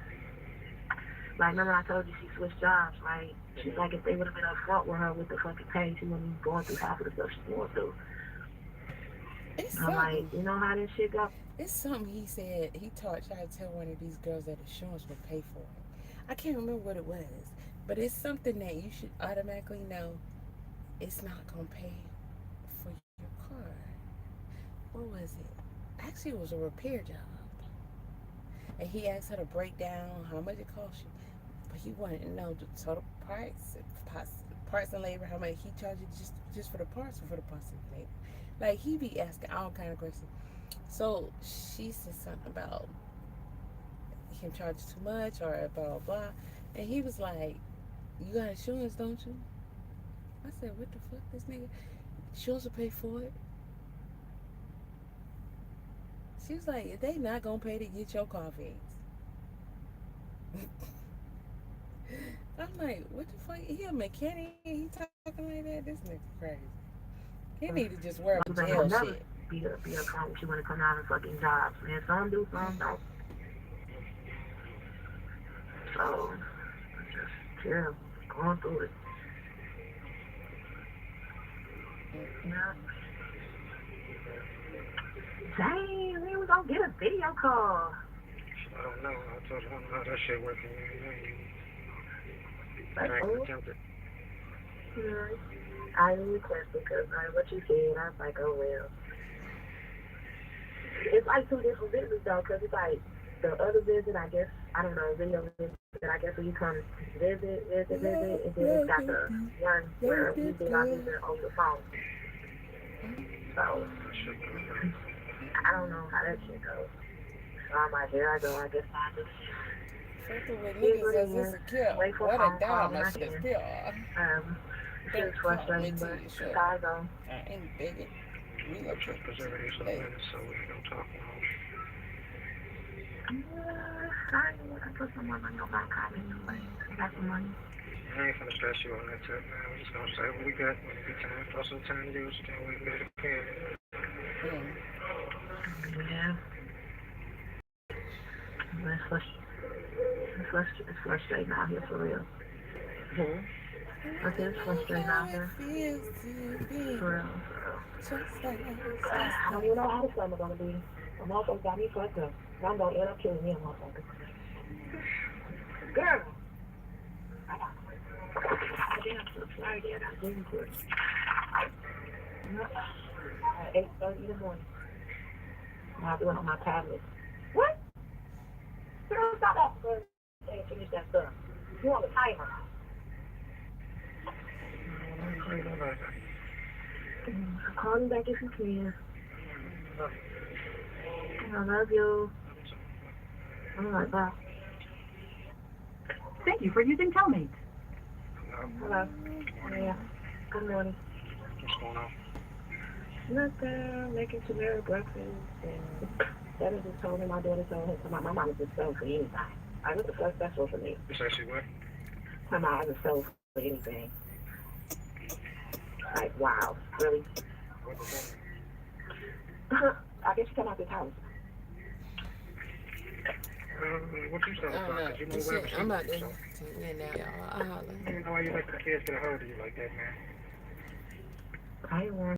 Like, remember I told you she switched jobs, right? She's like, if they would have been upfront with her with the fucking pay, she wouldn't be going through half of the stuff she's going through. It's I'm like, something. you know how this shit go? It's something he said. He tried to tell one of these girls that insurance would pay for it. I can't remember what it was. But it's something that you should automatically know it's not going to pay for your car. What was it? Actually, it was a repair job. And he asked her to break down how much it cost you. But he wanted to know the total price, parts and labor, how much he charged you just for the parts or for the parts and labor. Like, he be asking all kind of questions. So she said something about him charging too much or blah, blah, blah. And he was like, you got insurance, don't you? I said, what the fuck, this nigga? Insurance will pay for it. She was like, they not gonna pay to get your car fixed. I'm like, what the fuck? He a mechanic? He talking like that? This nigga crazy. He need to just wear jail shit. Be a problem with you when it comes out of fucking jobs, man. Some do, some don't. So, just, yeah, going through it. Yeah. Dang, we was gonna get a video call. I don't know. I told you I don't know how that shit working. That's cool. Yeah. I didn't request because what you said, I was like, oh well. It's like two different visits though, because it's like the other visit, I guess, I don't know, video visit, I guess when you come visit, and then it's got the one where we did our visit over the phone. So, I don't know how that shit goes. So I'm like, here I go, I guess I just fucking with niggas as insecure. wait for What a a phone call dime, when my I shit is can. pure. It's just frustrating, but that's how I go. I ain't begging. Preservatives in a minute, so we don't talk long. I card. I put some more money on my card anyway. I got some money. I ain't finna stress you on that tip, man. We're just gonna say what we got when it be time for some time to use. You can't wait to let it can. Yeah. It's frustrating out here for real. Okay, it's frustrating out here. For real. I don't even know how the summer gonna be. The motherfucker got me fucked up. I'm gonna end up killing me a motherfucker. Girl! I'm so sorry, Dad. I'm doing good. At 8:30 in the morning. I'll do it on my tablet. What? Girl, stop that for and finish that stuff. You on the timer. Call me back if you can. I love you. I'm like, bye. Thank you for using Telmate. Hello. Yeah. Good morning. What's going on? Nothing. Making turmeric breakfast. And that is just told me, my daughter told her, my mom is just so for anything. I what the fuck that's for me. You say she what? My mom is so for anything. Like, wow. Really? What does that? I guess you come out this house. What you talking about? Cause you know where I'm about to now, y'all. I'll holler. I don't know why you let the kids get a hold of you like that, man. I ain't worried.